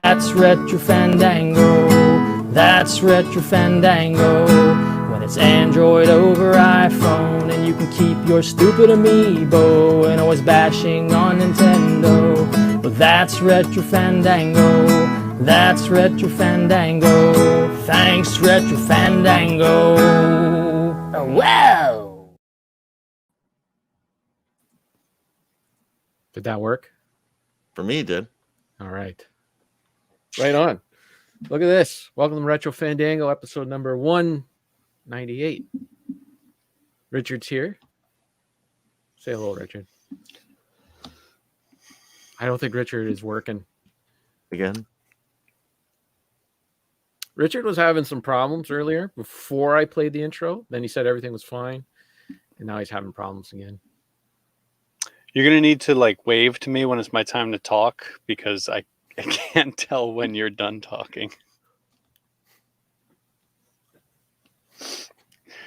That's Retro Fandango. That's Retro Fandango. When it's Android over iPhone, and you can keep your stupid amiibo and always bashing on Nintendo. Well, that's Retro Fandango. That's Retro Fandango. Thanks, Retro Fandango. Oh, wow! Did that work? For me, it did. All right. Right on. Look at this. Welcome to Retro Fandango, episode number 198. Richard's here. Say hello, Richard. I don't think Richard is working. Again? Richard was having some problems earlier before I played the intro. Then he said everything was fine. And now he's having problems again. You're going to need to wave to me when it's my time to talk because I can't tell when you're done talking.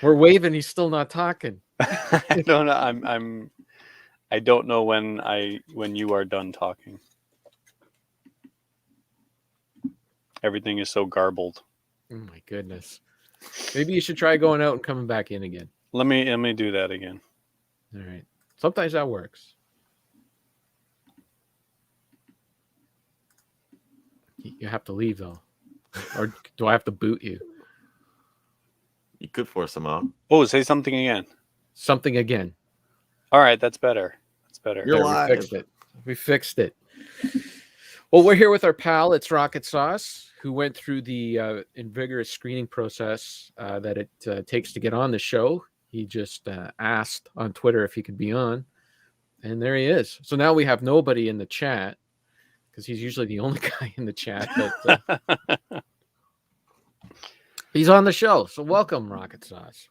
We're waving. He's still not talking. I don't know. I don't know when you are done talking. Everything is so garbled. Oh my goodness. Maybe you should try going out and coming back in again. Let me do that again. All right. Sometimes that works. You have to leave though. Or do I have to boot you? You could force them out. Oh, say something again. Something again. All right, that's better. That's better. You're There, live. We fixed it. Well, we're here with our pal. It's Rocket Sauce, who went through the vigorous screening process that it takes to get on the show. He just asked on Twitter if he could be on, and there he is. So now we have nobody in the chat because he's usually the only guy in the chat. But he's on the show. So welcome, Rocket Sauce.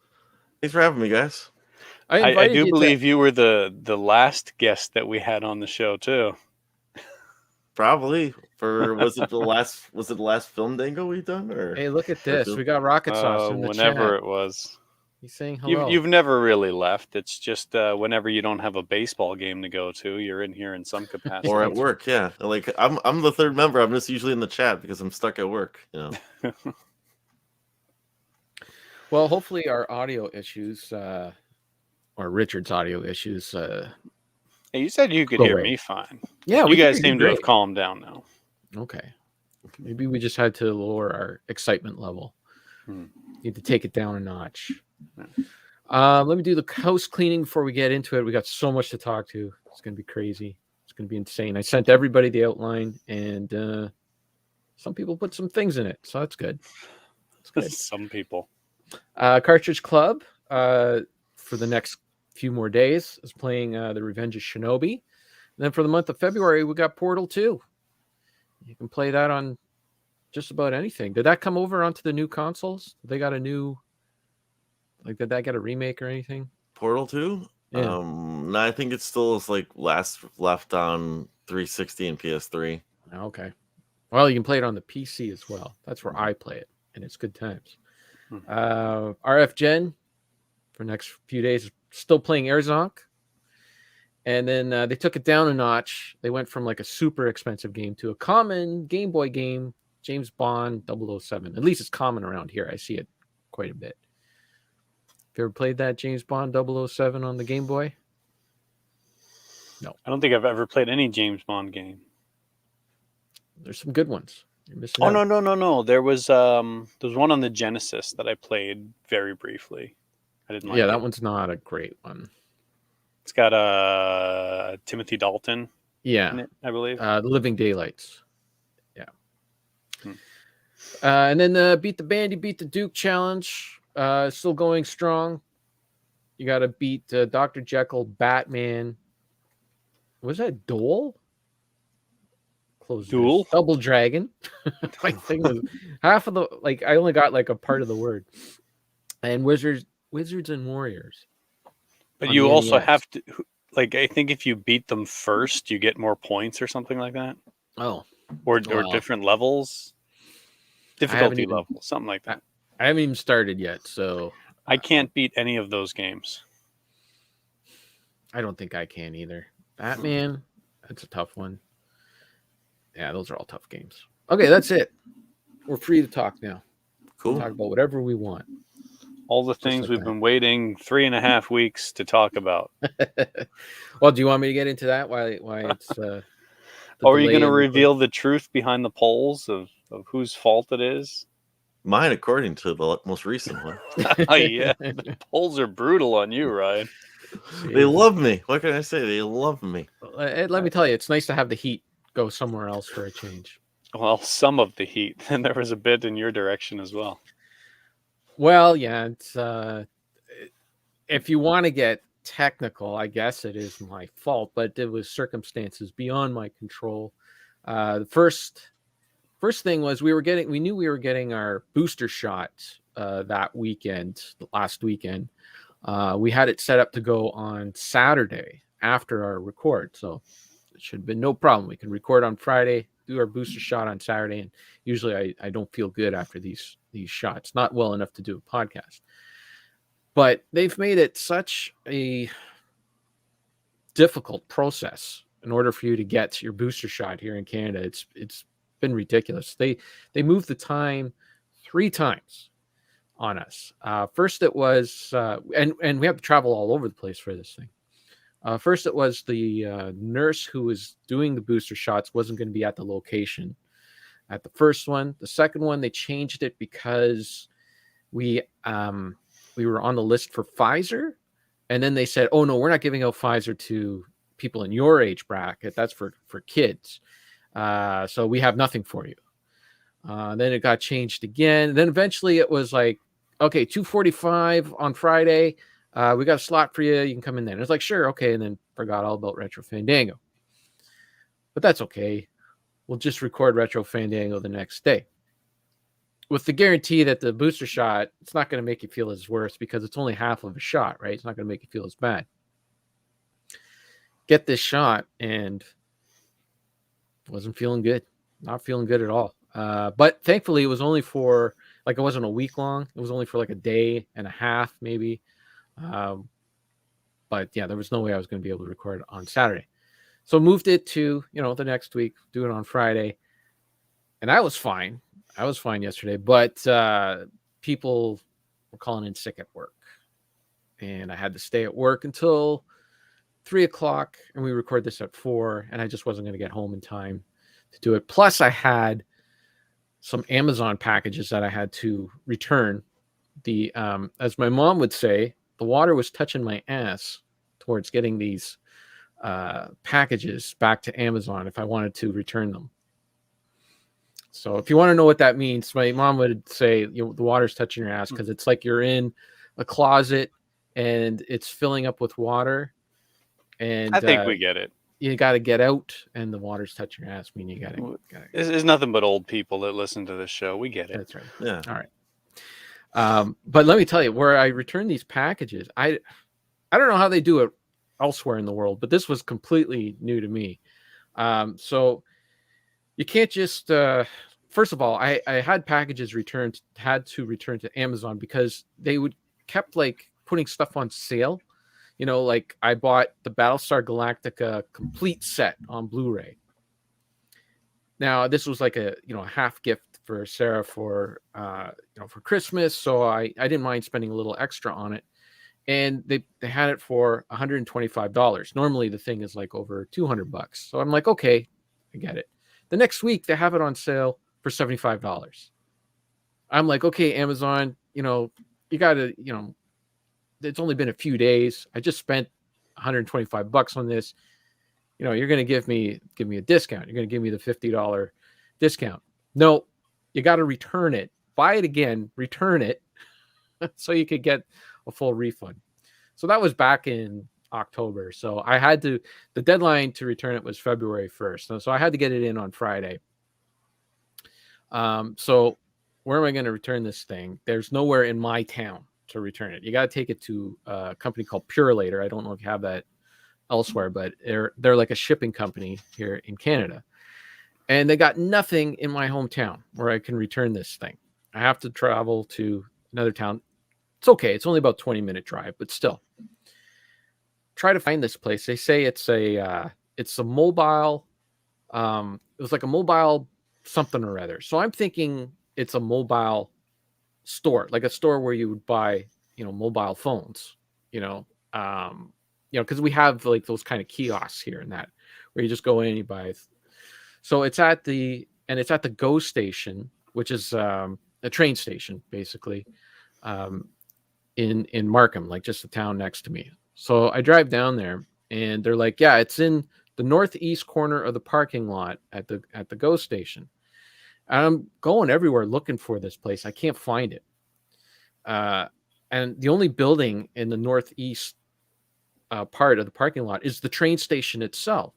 Thanks for having me, guys. I do believe you were the last guest that we had on the show too. Probably was it the last film dango we done? Or Hey, look at this. We got Rocket Sauce in the whenever chat. it was. He's saying hello. You've never really left. It's just whenever you don't have a baseball game to go to, you're in here in some capacity. or at work, yeah. I'm the third member. I'm just usually in the chat because I'm stuck at work. Well, hopefully our audio issues, or Richard's audio issues. Hey, you said you could Go hear away. me fine. Yeah, you guys seem to have calmed down now. Okay. Maybe we just had to lower our excitement level. Need to take it down a notch. Let me do the house cleaning before we get into it. We got so much to talk to. It's going to be crazy. It's going to be insane. I sent everybody the outline, and some people put some things in it, so that's good. That's good. Some people. Cartridge Club for the next few more days is playing the Revenge of Shinobi. And then for the month of February, we got Portal 2. You can play that on just about anything. Did that come over onto the new consoles? They got a new, did that get a remake or anything? Portal 2? Yeah. No, I think it still is last left on 360 and PS3. Okay. Well, you can play it on the PC as well. That's where I play it, and it's good times. RF Gen for the next few days, still playing Airzonk. And then they took it down a notch. They went from a super expensive game to a common Game Boy game, James Bond 007. At least it's common around here. I see it quite a bit. Have you ever played that James Bond 007 on the Game Boy? No. I don't think I've ever played any James Bond game. There's some good ones. You're missing Oh, out. no. There was one on the Genesis that I played very briefly. I didn't like it. Yeah, that one's not a great one. It's got Timothy Dalton Yeah. in it, I believe. The Living Daylights. Yeah. And then Beat the Bandy, Beat the Duke challenge. Still going strong. You got to beat Dr. Jekyll, Batman. Was that Dole? Close. Duel? Double Dragon. My thing was half of the I only got a part of the word. And Wizards and Warriors. But you also have to, I think if you beat them first, you get more points or something like that. Oh. Or different levels. Difficulty level, something like that. I haven't even started yet, so I can't beat any of those games. I don't think I can either. Batman, that's a tough one. Yeah, those are all tough games. Okay, that's it. We're free to talk now. Cool. Talk about whatever we want. All the things like we've that. been waiting 3.5 weeks to talk about. Well, do you want me to get into that? Why it's the Or are you delay going to in reveal the truth behind the polls of whose fault it is? Mine, according to the most recent one. Oh, yeah. The polls are brutal on you, Ryan. They love me. What can I say? They love me. Let me tell you, it's nice to have the heat go somewhere else for a change. Well, some of the heat. And there was a bit in your direction as well. Well, yeah, it's if you want to get technical, I guess it is my fault, but it was circumstances beyond my control. The first thing was we knew we were getting our booster shot last weekend. We had it set up to go on Saturday after our record, so it should have been no problem. We can record on Friday, do our booster shot on Saturday, and usually I don't feel good after these shots, not well enough to do a podcast. But they've made it such a difficult process in order for you to get your booster shot here in Canada. It's been ridiculous. They moved the time 3 times on us. First it was and we have to travel all over the place for this thing. First it was the nurse who was doing the booster shots wasn't going to be at the location at the first one. The second one, they changed it because we were on the list for Pfizer, and then they said, oh no, we're not giving out Pfizer to people in your age bracket. That's for kids. So we have nothing for you. Then it got changed again. Then eventually it was like, okay, 2:45 on Friday. We got a slot for you. You can come in then. It's like, sure, okay. And then forgot all about Retro Fandango. But that's okay. We'll just record Retro Fandango the next day, with the guarantee that the booster shot, it's not going to make you feel as worse because it's only half of a shot, right? It's not going to make you feel as bad. Get this shot and wasn't feeling good. Not feeling good at all. But thankfully, it was only for, like, it wasn't a week long. It was only for like a day and a half, maybe. But yeah, there was no way I was going to be able to record on Saturday. So moved it to, the next week, do it on Friday. And I was fine. I was fine yesterday, but people were calling in sick at work. And I had to stay at work until 3:00, and we record this at 4, and I just wasn't going to get home in time to do it. Plus, I had some Amazon packages that I had to return. The as my mom would say, the water was touching my ass towards getting these packages back to Amazon if I wanted to return them. So if you want to know what that means, my mom would say, the water's touching your ass because it's like you're in a closet and it's filling up with water. And I think we get it. You got to get out, and the water's touching your ass. Meaning you got to. It's nothing but old people that listen to this show. We get it. That's right. Yeah. All right. But let me tell you, where I returned these packages, I don't know how they do it elsewhere in the world, but this was completely new to me. So you can't just. First of all, I had packages had to return to Amazon because they kept like putting stuff on sale. Like I bought the Battlestar Galactica complete set on Blu-ray. Now this was like a half gift for Sarah for Christmas, so I didn't mind spending a little extra on it. And they had it for $125. Normally the thing is like over $200. So I'm like, okay, I get it. The next week they have it on sale for $75. I'm like, okay, Amazon, you gotta, it's only been a few days. I just spent $125 on this. You're going to give me a discount. You're going to give me the $50 discount. No, you got to return it. Buy it again, return it so you could get a full refund. So that was back in October. So the deadline to return it was February 1st. So I had to get it in on Friday. So where am I going to return this thing? There's nowhere in my town to return it. You got to take it to a company called Purelator. I don't know if you have that elsewhere, but they're like a shipping company here in Canada. And they got nothing in my hometown where I can return this thing. I have to travel to another town. It's okay. It's only about 20-minute drive, but still. Try to find this place. They say it's a mobile, it was like a mobile something or other. So I'm thinking it's a mobile store, like a store where you would buy, mobile phones, because we have like those kind of kiosks here and that, where you just go in and you buy. So it's at the GO station, which is a train station, basically, in Markham, like just the town next to me. So I drive down there, and they're like, "Yeah, it's in the northeast corner of the parking lot at the GO station." And I'm going everywhere looking for this place. I can't find it. And the only building in the northeast part of the parking lot is the train station itself.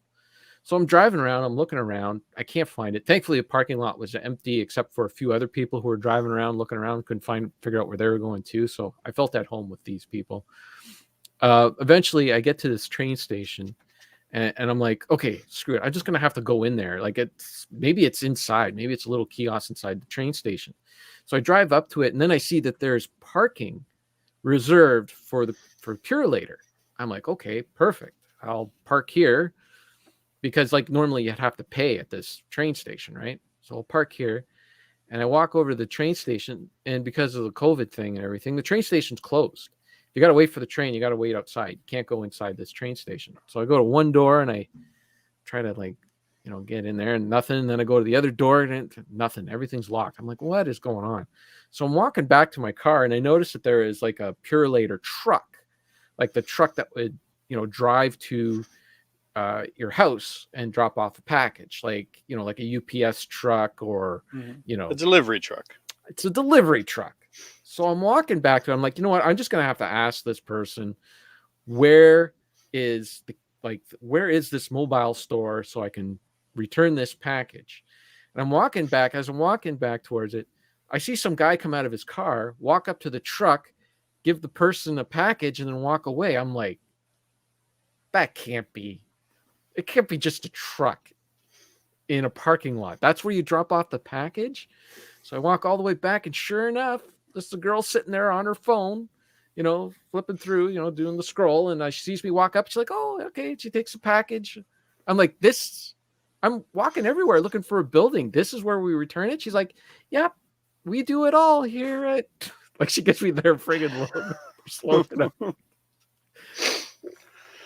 So I'm driving around, I'm looking around, I can't find it. Thankfully, the parking lot was empty except for a few other people who were driving around, looking around, couldn't figure out where they were going to. So I felt at home with these people. Eventually, I get to this train station, and I'm like, okay, screw it. I'm just going to have to go in there. Like, maybe it's inside. Maybe it's a little kiosk inside the train station. So I drive up to it, and then I see that there's parking reserved for Purelator. I'm like, okay, perfect. I'll park here, because like normally you'd have to pay at this train station, right? So I'll park here, and I walk over to the train station, and because of the COVID thing and everything, the train station's closed. You got to wait for the train. You got to wait outside. You can't go inside this train station. So I go to one door and I try to get in there, and nothing. And then I go to the other door and nothing. Everything's locked. I'm like, what is going on? So I'm walking back to my car, and I notice that there is like a Purelator truck, like the truck that would, drive to your house and drop off a package, like a UPS truck or, a delivery truck. It's a delivery truck. So I'm walking back to it. I'm like, you know what? I'm just going to have to ask this person, where is this mobile store so I can return this package? And I'm walking back. As I'm walking back towards it, I see some guy come out of his car, walk up to the truck, give the person a package, and then walk away. I'm like, that can't be. It can't be just a truck in a parking lot. That's where you drop off the package. So I walk all the way back, and sure enough, there's the girl sitting there on her phone, flipping through, doing the scroll. And she sees me walk up. She's like, oh, okay. She takes a package. I'm like, I'm walking everywhere looking for a building. This is where we return it. She's like, yep, we do it all here at, like, she gives me their friggin' logo.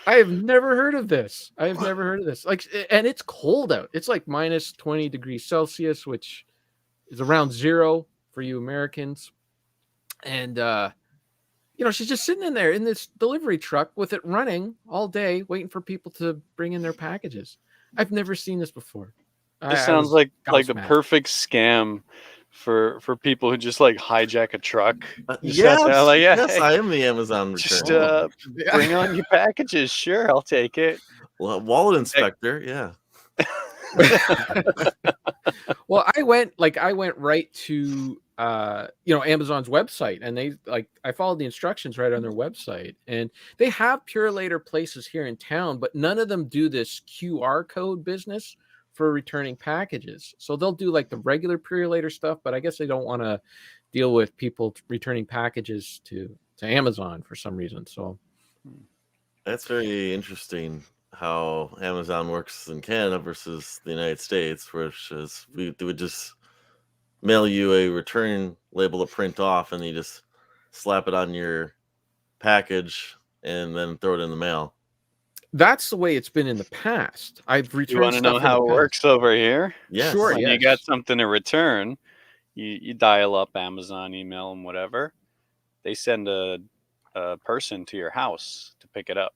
I have never heard of this. Like, and it's cold out. It's like minus 20 degrees Celsius, which is around zero for you Americans. And, she's just sitting in there in this delivery truck with it running all day, waiting for people to bring in their packages. I've never seen this before. This sounds like the perfect scam for people who just like hijack a truck. Yes, hey, I am the Amazon return. Just bring on your packages. Sure, I'll take it. Well, wallet inspector, yeah. Well, I went right to Amazon's website, and I followed the instructions right on their website, and they have Purelator places here in town, but none of them do this QR code business for returning packages. So they'll do like the regular Purelator stuff, but I guess they don't want to deal with people returning packages to Amazon for some reason. So that's very interesting how Amazon works in Canada versus the United States, which is they would just mail you a return label to print off, and you just slap it on your package and then throw it in the mail. That's the way it's been in the past. I've returned. You want to know how it works over here? Yeah, sure. When you got something to return, you dial up Amazon, email them, whatever. They send a person to your house to pick it up.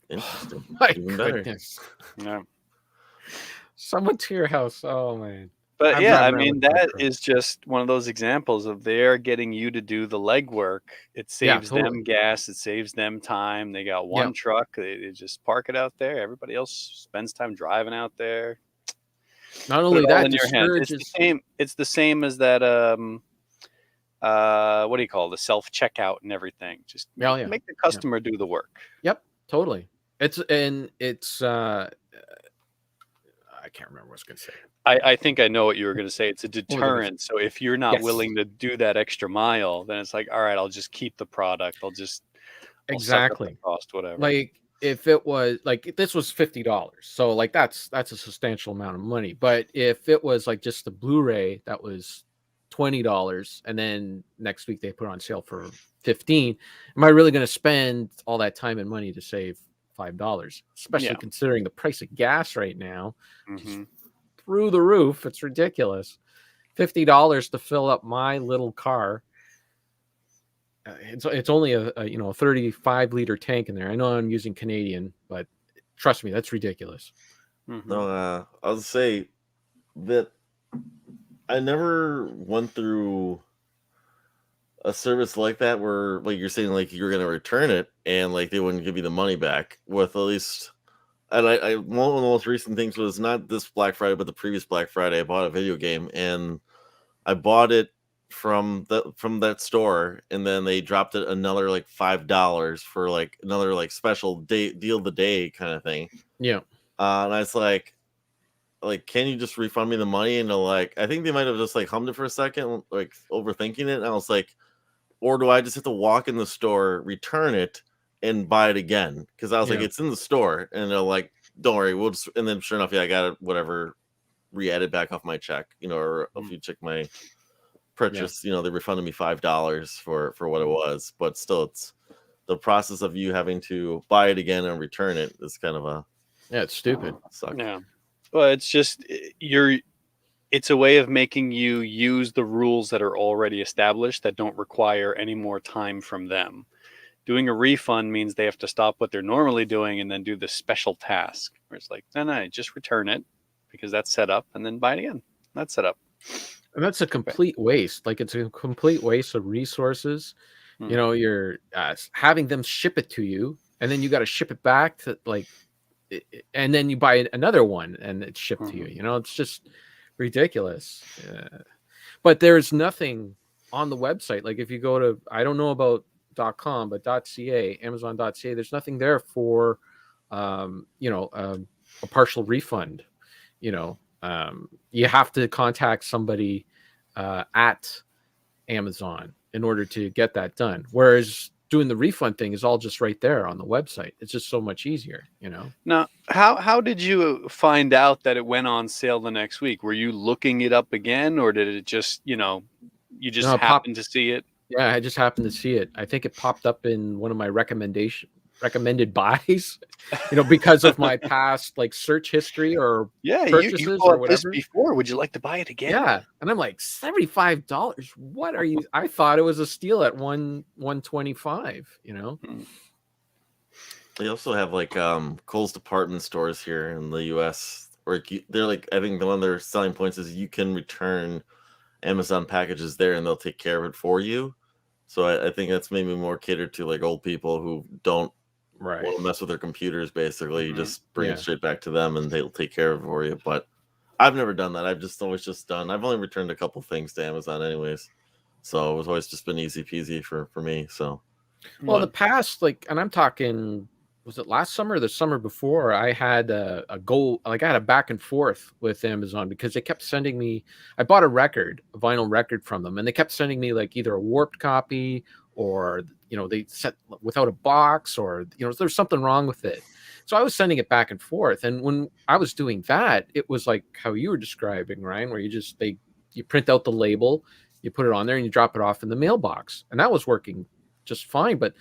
Interesting. My Even better. goodness. Yeah. Someone to your house. Oh man. But I'm yeah, I driving around mean, with my that truck. is just one of those examples of they're getting you to do the legwork. It saves totally. them gas. It saves them time. They got one truck. They just park it out there. Everybody else spends time driving out there. Not only that, in your hand. It's the same as that. What do you call it? The self-checkout and everything. Just make the customer do the work. Yep, totally. It's I can't remember what I was going to say. I think I know what you were going to say. It's a deterrent. So if you're not willing to do that extra mile, then it's like, all right, I'll just keep the product. I'll suck up the cost, whatever. Like if it was like this was $50, so like that's a substantial amount of money. But if it was like just the Blu-ray, that was $20, and then next week they put it on sale for 15. Am I really going to spend all that time and money to save $5? Especially Yeah. considering the price of gas right now, Mm-hmm. through the roof. It's ridiculous. $50 to fill up my little car. It's only a 35-liter tank in there. I know I'm using Canadian, but trust me, that's ridiculous. Mm-hmm. No, I'll say that I never went through a service like that where, like you're saying, like you're gonna return it and like they wouldn't give you the money back. With at least, and I one of the most recent things was not this Black Friday, but the previous Black Friday. I bought a video game and I bought it from that store, and then they dropped it another like $5 for like another like special deal of the day kind of thing. Yeah. And I was like, can you just refund me the money? And they're like, I think they might have just like hummed it for a second, like overthinking it. And I was like, or do I just have to walk in the store, return it, and buy it again? Because I was like, Yeah. it's in the store, and they're like, don't worry, we'll just. And then sure enough, yeah, I got it, whatever, re-added back off my check, or if you check my purchase, they refunded me $5 for what it was. But still, it's the process of you having to buy it again and return it is kind of a it's stupid. suck. Yeah. Well, it's just it's a way of making you use the rules that are already established that don't require any more time from them. Doing a refund means they have to stop what they're normally doing and then do the special task where it's like, no, just return it because that's set up and then buy it again. That's set up. And that's a complete waste. Like it's a complete waste of resources. You're having them ship it to you, and then you got to ship it back to and then you buy another one and it's shipped to you. It's just ridiculous. But there's nothing on the website. Like if you go to, I don't know about .com, but .ca, Amazon.ca, there's nothing there for, a partial refund. You have to contact somebody at Amazon in order to get that done. Whereas doing the refund thing is all just right there on the website. It's just so much easier, Now, how did you find out that it went on sale the next week? Were you looking it up again, or did it just, you just happened to see it? Yeah, I just happened to see it. I think it popped up in one of my recommended buys, because of my past like search history or purchases you or bought this whatever. before. Would you like to buy it again? Yeah, and I'm like $75. What are you? I thought it was a steal at $125. They also have like Kohl's department stores here in the U.S. where they're like, I think one of their selling points is you can return Amazon packages there and they'll take care of it for you. So I think that's maybe more catered to like old people who don't want to mess with their computers. Basically, you just bring it straight back to them and they'll take care of it for you. But I've never done that. I've only returned a couple things to Amazon anyways. So it was always just been easy peasy for me. So, well, in the past, and I'm talking, was it last summer or the summer before? I had I had a back and forth with Amazon because they kept sending me. I bought a vinyl record from them, and they kept sending me like either a warped copy or they sent without a box, or there's something wrong with it. So I was sending it back and forth, and when I was doing that, it was like how you were describing, Ryan, where you print out the label, you put it on there, and you drop it off in the mailbox, and that was working just fine. But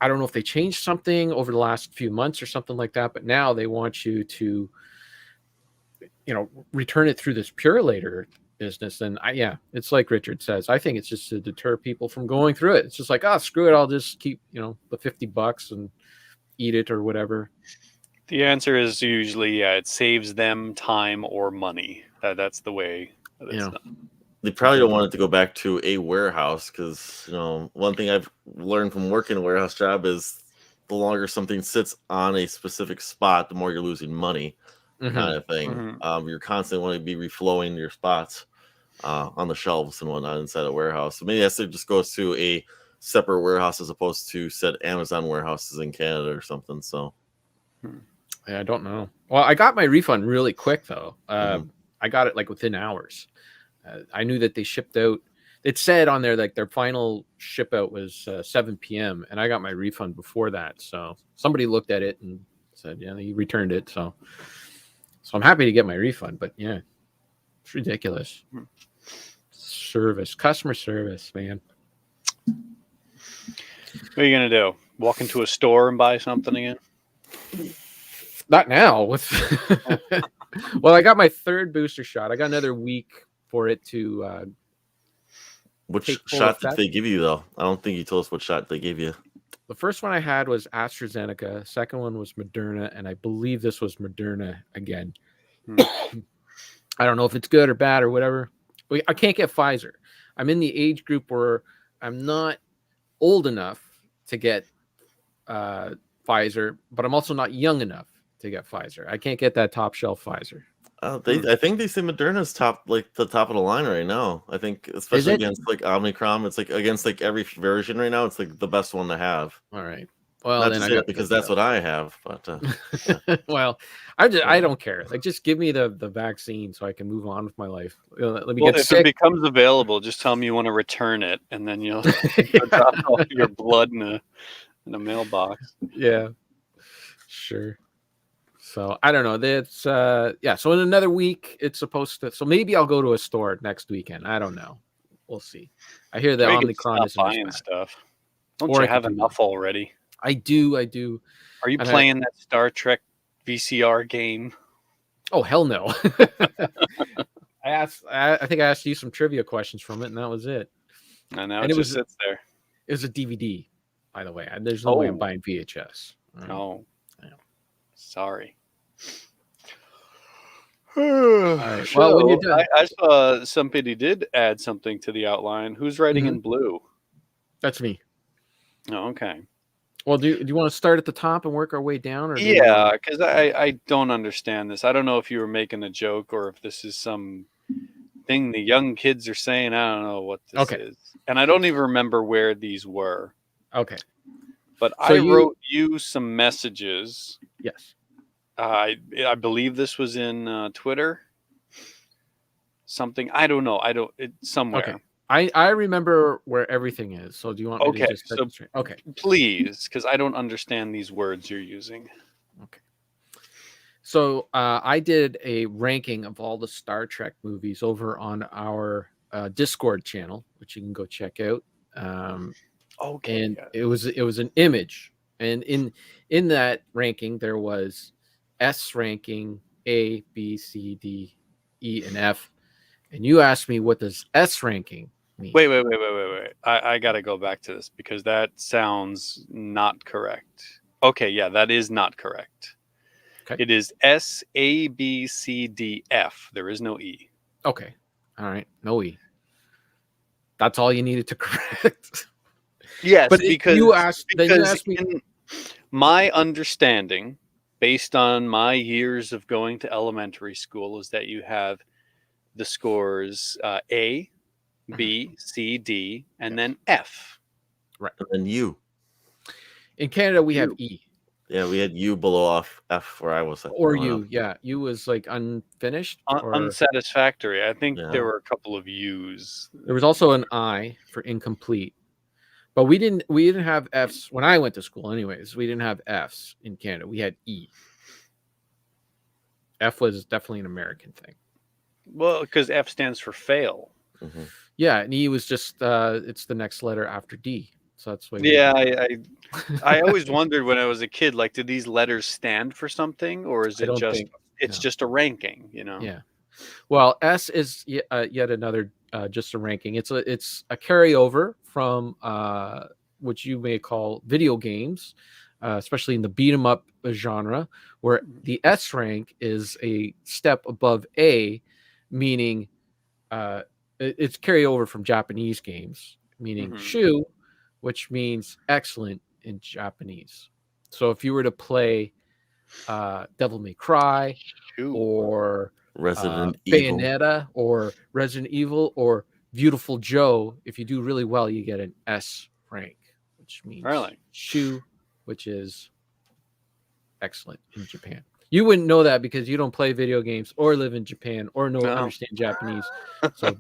I don't know if they changed something over the last few months or something like that, but now they want you to, return it through this Purelator business. And it's like Richard says, I think it's just to deter people from going through it. It's just like, screw it. I'll just keep, the $50 and eat it or whatever. The answer is usually, it saves them time or money. That's the way it's done. They probably don't want it to go back to a warehouse because, one thing I've learned from working a warehouse job is the longer something sits on a specific spot, the more you're losing money, kind of thing. You're constantly wanting to be reflowing your spots on the shelves and whatnot inside a warehouse. So maybe it just goes to a separate warehouse as opposed to said Amazon warehouses in Canada or something. So, I don't know. Well, I got my refund really quick though. I got it like within hours. I knew that they shipped out. it said on there like their final ship out was 7 p.m. and I got my refund before that. So somebody looked at it and said, yeah, he returned it. So I'm happy to get my refund, but yeah, it's ridiculous. Customer service, man. What are you gonna do? Walk into a store and buy something again? Not now. Well, I got my 3rd booster shot. I got another week for it to. Which take full shot did effect. they give you, though? I don't think you told us what shot they gave you. The first one I had was AstraZeneca. Second one was Moderna, and I believe this was Moderna again. I don't know if it's good or bad or whatever. I can't get Pfizer. I'm in the age group where I'm not old enough to get Pfizer, but I'm also not young enough to get Pfizer. I can't get that top shelf Pfizer. I think they say Moderna's the top of the line right now. I think, especially against like Omicron, it's like against like every version right now. It's like the best one to have. All right. Well, Not then to I say got that because that's what I have. But well, I don't care. Like, just give me the vaccine so I can move on with my life. Let me Well, get if sick. it becomes available, just tell me you want to return it, and then you'll drop all your blood in a mailbox. Yeah, sure. So I don't know. That's yeah. So in another week, it's supposed to. So maybe I'll go to a store next weekend. I don't know. We'll see. I hear the Maybe Omicron stop isn't as buying bad. stuff. Don't Or I you could have do enough already? I do. Are you And playing that Star Trek VCR game? Oh, hell no. I think I asked you some trivia questions from it, and that was it. I know And it it just was sits there. It was a DVD, by the way. There's no way I'm Oh. buying VHS. Oh, Yeah. sorry. All right. Well, when you're done, I saw somebody did add something to the outline. Who's writing in blue? that's me. Oh, okay. Well, do you want to start at the top and work our way down, or Yeah, because I don't understand this. I don't know if you were making a joke or if this is some thing the young kids are saying. I don't know what this is, and I don't even remember where these were. Okay. But So I wrote you some messages. Yes. I believe this was in Twitter. Something I don't know. Somewhere. Okay. I remember where everything is. So do you want me to just set so this straight? Okay. Please, because I don't understand these words you're using. Okay. So I did a ranking of all the Star Trek movies over on our Discord channel, which you can go check out. Okay. And it was an image, and in that ranking there was S ranking, A, B, C, D, E, and F. And you asked me, what does S ranking mean? Wait. I got to go back to this because that sounds not correct. Okay, yeah, that is not correct. Okay. It is S, A, B, C, D, F. There is no E. Okay. All right. No E. That's all you needed to correct. Yes, but because you asked me. In my understanding, based on my years of going to elementary school, is that you have the scores A, B, C, D, and then F. Right. And then U. In Canada, we have E. Yeah, we had U below off F where I was at. Or U. Yeah. U was like unfinished. Or Unsatisfactory. I think Yeah. there were a couple of U's. there was also an I for incomplete. But we didn't have Fs when I went to school anyways. We didn't have Fs in Canada. We had E. F was definitely an American thing. Well, because F stands for fail. Mm-hmm. Yeah, and E was just it's the next letter after D. So that's why. Yeah, I always wondered when I was a kid, like, did these letters stand for something, or is it just a ranking? You know? Yeah. Well, S is yet another just a ranking. It's a carryover from what you may call video games, especially in the beat 'em up genre, where the S rank is a step above A, meaning it's carryover from Japanese games, meaning Shuu, which means excellent in Japanese. So if you were to play Devil May Cry or Resident Evil, Bayonetta or Resident Evil or Beautiful Joe, if you do really well, you get an S rank, which means Shuu, which is excellent in Japan. You wouldn't know that because you don't play video games or live in Japan or No. understand Japanese. So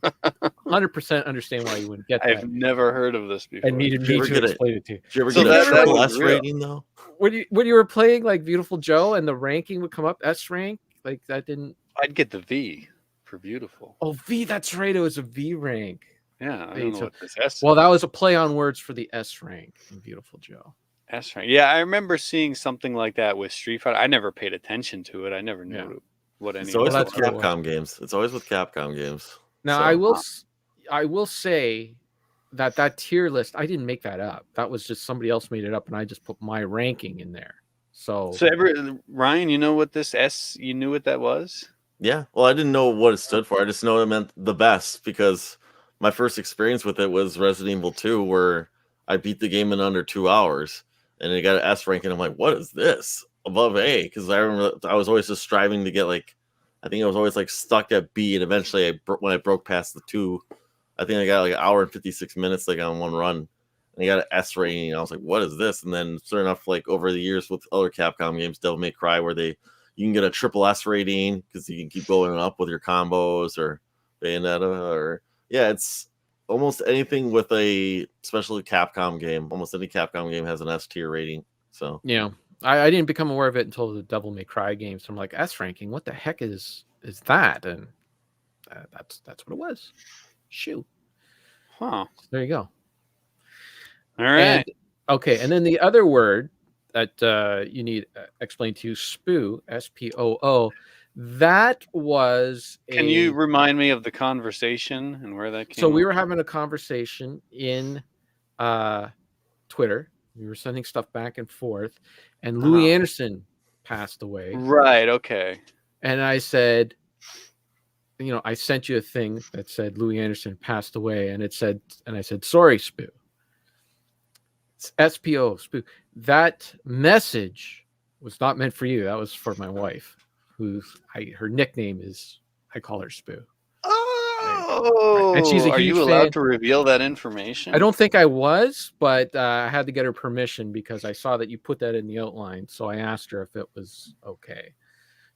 100% understand why you wouldn't get that. I've never heard of this before. I needed Did you me ever to get explain it to you. Did you ever So get a that triple was S real. rating though? When you were playing like Beautiful Joe and the ranking would come up, S rank, like that didn't. I'd get the V for beautiful. Oh, V, that's right. It was a V rank. Yeah, I Hey, don't know so- what this S. Well, that was a play on words for the S rank in Beautiful Joe. S rank. Yeah, I remember seeing something like that with Street Fighter. I never paid attention to it. I never knew Yeah. what any. It's always Well, with that's what it Capcom games. It's always with Capcom games. Now, So- I will say that tier list, I didn't make that up. That was just somebody else made it up, and I just put my ranking in there. So Ryan, you know what this S? You knew what that was? Yeah, well, I didn't know what it stood for. I just know it meant the best because my first experience with it was Resident Evil 2, where I beat the game in under 2 hours, and it got an S rank, and I'm like, what is this? Above A? Because I remember I was always just striving to get like, I think I was always like stuck at B, and eventually when I broke past the 2, I think I got like an hour and 56 minutes like on one run, and I got an S rating, and I was like, what is this? And then sure enough, like over the years with other Capcom games, Devil May Cry, where you can get a triple S rating because you can keep going up with your combos, or Bayonetta, or it's almost anything with a especially Capcom game. Almost any Capcom game has an S tier rating. So yeah, I didn't become aware of it until the Devil May Cry games. So I'm like, S ranking, what the heck is that? And that's what it was. Shoo. Huh. So there you go. All right. And then the other word that you need explained to you, Spoo, SPOO. That was. Can you remind me of the conversation and where that came? So we up? were having a conversation in Twitter. We were sending stuff back and forth, and Louis Anderson passed away. Right. Okay. And I said, I sent you a thing that said Louis Anderson passed away, and I said, sorry, Spoo. It's SPO, Spoo. That message was not meant for you. That was for my wife, her nickname is, I call her Spoo. Oh, And she's a are huge you allowed fan. to reveal that information? I don't think I was, but I had to get her permission because I saw that you put that in the outline. So I asked her if it was okay.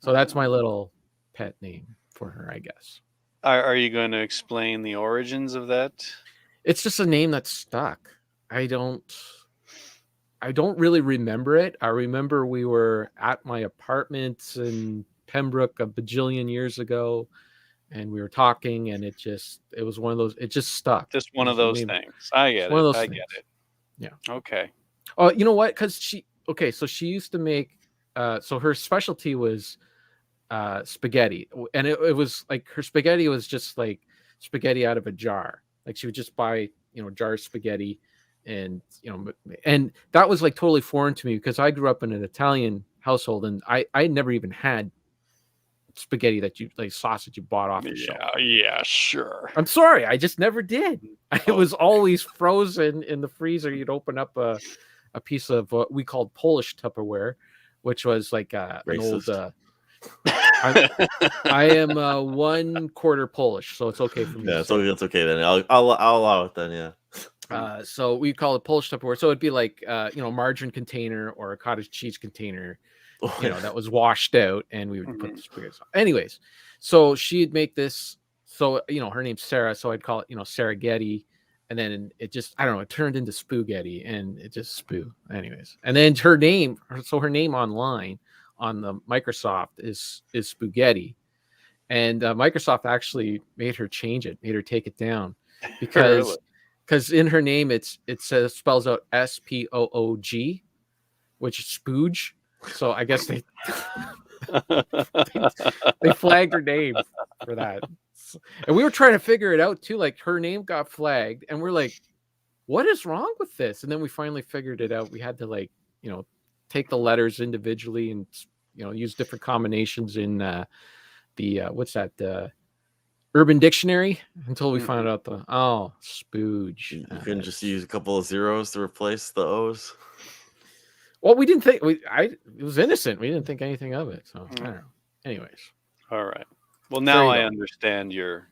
So that's my little pet name for her, I guess. Are you going to explain the origins of that? It's just a name that's stuck. I don't really remember it. I remember we were at my apartment in Pembroke a bajillion years ago, and we were talking, and it was one of those. It just stuck. Just one of those things. I get it. One of those I things. get it. Yeah. Okay. Oh, you know what? Because so she used to make. So her specialty was spaghetti, and it was like her spaghetti was just like spaghetti out of a jar. Like she would just buy jar of spaghetti, and and that was like totally foreign to me because I grew up in an Italian household, and I never even had spaghetti that you like sausage you bought off the shelf. Yeah, sure. I'm sorry, I just never did. It was always frozen in the freezer. You'd open up a piece of what we called Polish Tupperware, which was like an old. I am 1/4 Polish, so it's okay for me. yeah, so that's okay then. I'll allow it then. Yeah. So we call it Polish Tupperware. So it'd be like margarine container or a cottage cheese container, that was washed out, and we would put the spaghetti on. Anyways, so she'd make this. So her name's Sarah, so I'd call it Sarah-getti, and then it just it turned into Spoogetti, and it just Spoo. Anyways, and then her name online on the Microsoft is Spoogetti, and Microsoft actually made her change it, made her take it down because in her name it spells out SPOOG, which is Spooge. So I guess they flagged her name for that. And we were trying to figure it out too. Like her name got flagged, and we're like, what is wrong with this? And then we finally figured it out. We had to take the letters individually and use different combinations in the Urban Dictionary until we found out spooge. You couldn't just use a couple of zeros to replace the O's. Well, we didn't think it was innocent. We didn't think anything of it. So I don't know. Anyways. All right. Well, now I understand your.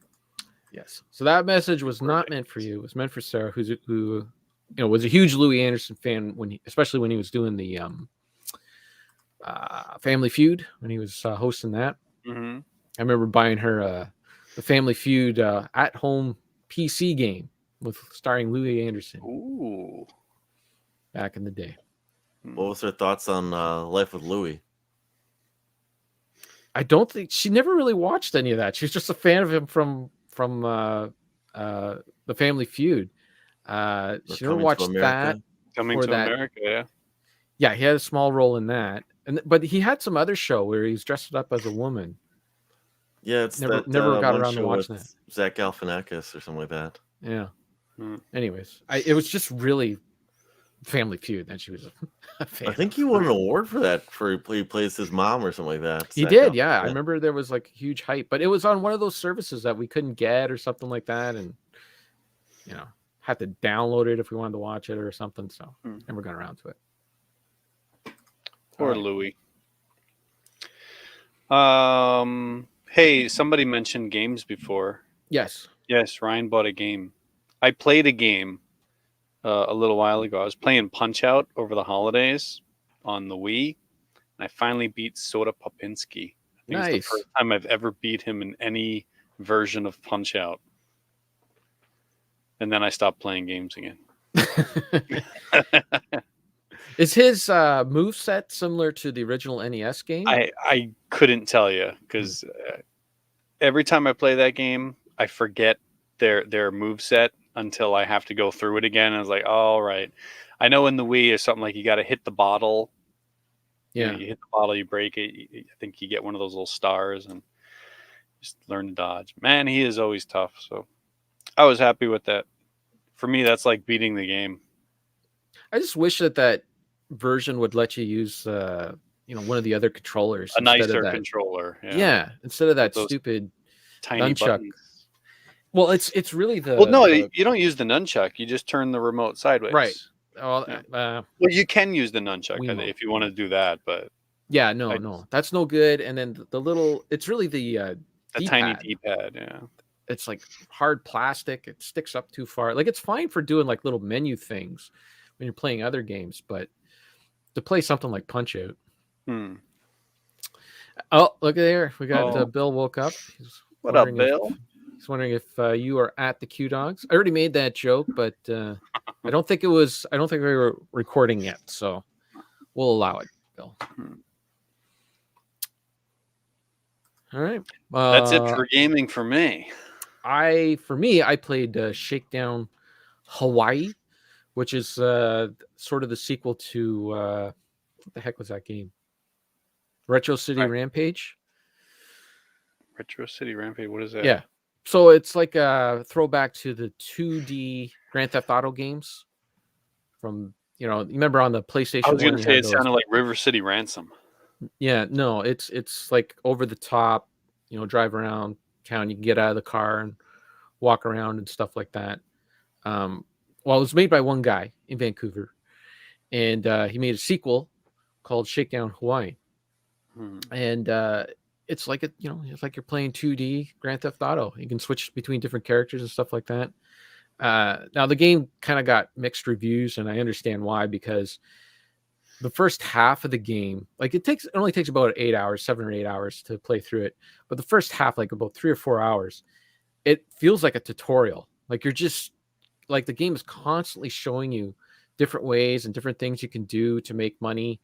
Yes. So that message was not meant for you. It was meant for Sarah, who was a huge Louis Anderson fan especially when he was doing the Family Feud when he was hosting that. Mm-hmm. I remember buying her the Family Feud at-home PC game with starring Louis Anderson Ooh. back in the day. What was her thoughts on Life with Louie? I don't think she never really watched any of that. She was just a fan of him from the Family Feud. She never Coming to watched America? that. Coming or to that. America, yeah. Yeah, he had a small role in that, but he had some other show where he was dressed up as a woman. Yeah, it's Never that got one around to show watching with Zach Galifianakis or something like that. Yeah. Hmm. Anyways, it was just really Family Feud that she was a fan. I think he won an award for that. He plays his mom or something like that. He Zach did, Gal- yeah. I remember there was like huge hype, but it was on one of those services that we couldn't get or something like that, and had to download it if we wanted to watch it or something. So never got around to it. Poor All right. Louis. Hey, somebody mentioned games before. Yes. Yes, Ryan bought a game. I played a game a little while ago. I was playing Punch Out over the holidays on the Wii, and I finally beat Soda Popinski. I think it's the Nice. first time I've ever beat him in any version of Punch Out. And then I stopped playing games again. Is his move set similar to the original NES game? I couldn't tell you because every time I play that game, I forget their move set until I have to go through it again. And I was like, all right. I know in the Wii is something like you got to hit the bottle. Yeah. You hit the bottle, you break it. I think you get one of those little stars and just learn to dodge. Man, he is always tough. So I was happy with that. For me, that's like beating the game. I just wish that version would let you use one of the other controllers. A instead nicer of that. controller. Yeah, instead of that Those stupid tiny nunchuck. buttons. Well, it's really the Well, no, you don't use the nunchuck. You just turn the remote sideways. right. Well, Yeah. Well, you can use the nunchuck Wiimote. if you want to do that, but yeah, no, that's no good. And then the little, it's really the tiny D-pad. D-pad, yeah. It's like hard plastic. It sticks up too far. Like it's fine for doing like little menu things when you're playing other games, but to play something like Punch Out. Oh, look at there. We got Bill woke up. What up, Bill? He's wondering if you are at the Q Dogs. I already made that joke, but I don't think we were recording yet, so we'll allow it, Bill. All right. That's it for gaming for me. I played Shakedown Hawaii, which is sort of the sequel to what the heck was that game? Retro City Rampage. Retro City Rampage. What is that? Yeah. So it's like a throwback to the 2D Grand Theft Auto games from, you remember on the PlayStation 1? I was going to say it sounded like River City Ransom. Yeah, no, it's like over the top, drive around town. You can get out of the car and walk around and stuff like that. Well, it was made by one guy in Vancouver, and he made a sequel called Shakedown Hawaii. And it's like it's like you're playing 2D Grand Theft Auto. You can switch between different characters and stuff like that. Now the game kind of got mixed reviews, and I understand why, because the first half of the game, like it only takes about 8 hours, 7 or 8 hours to play through it. But the first half, like about 3 or 4 hours, it feels like a tutorial. Like you're just like the game is constantly showing you different ways and different things you can do to make money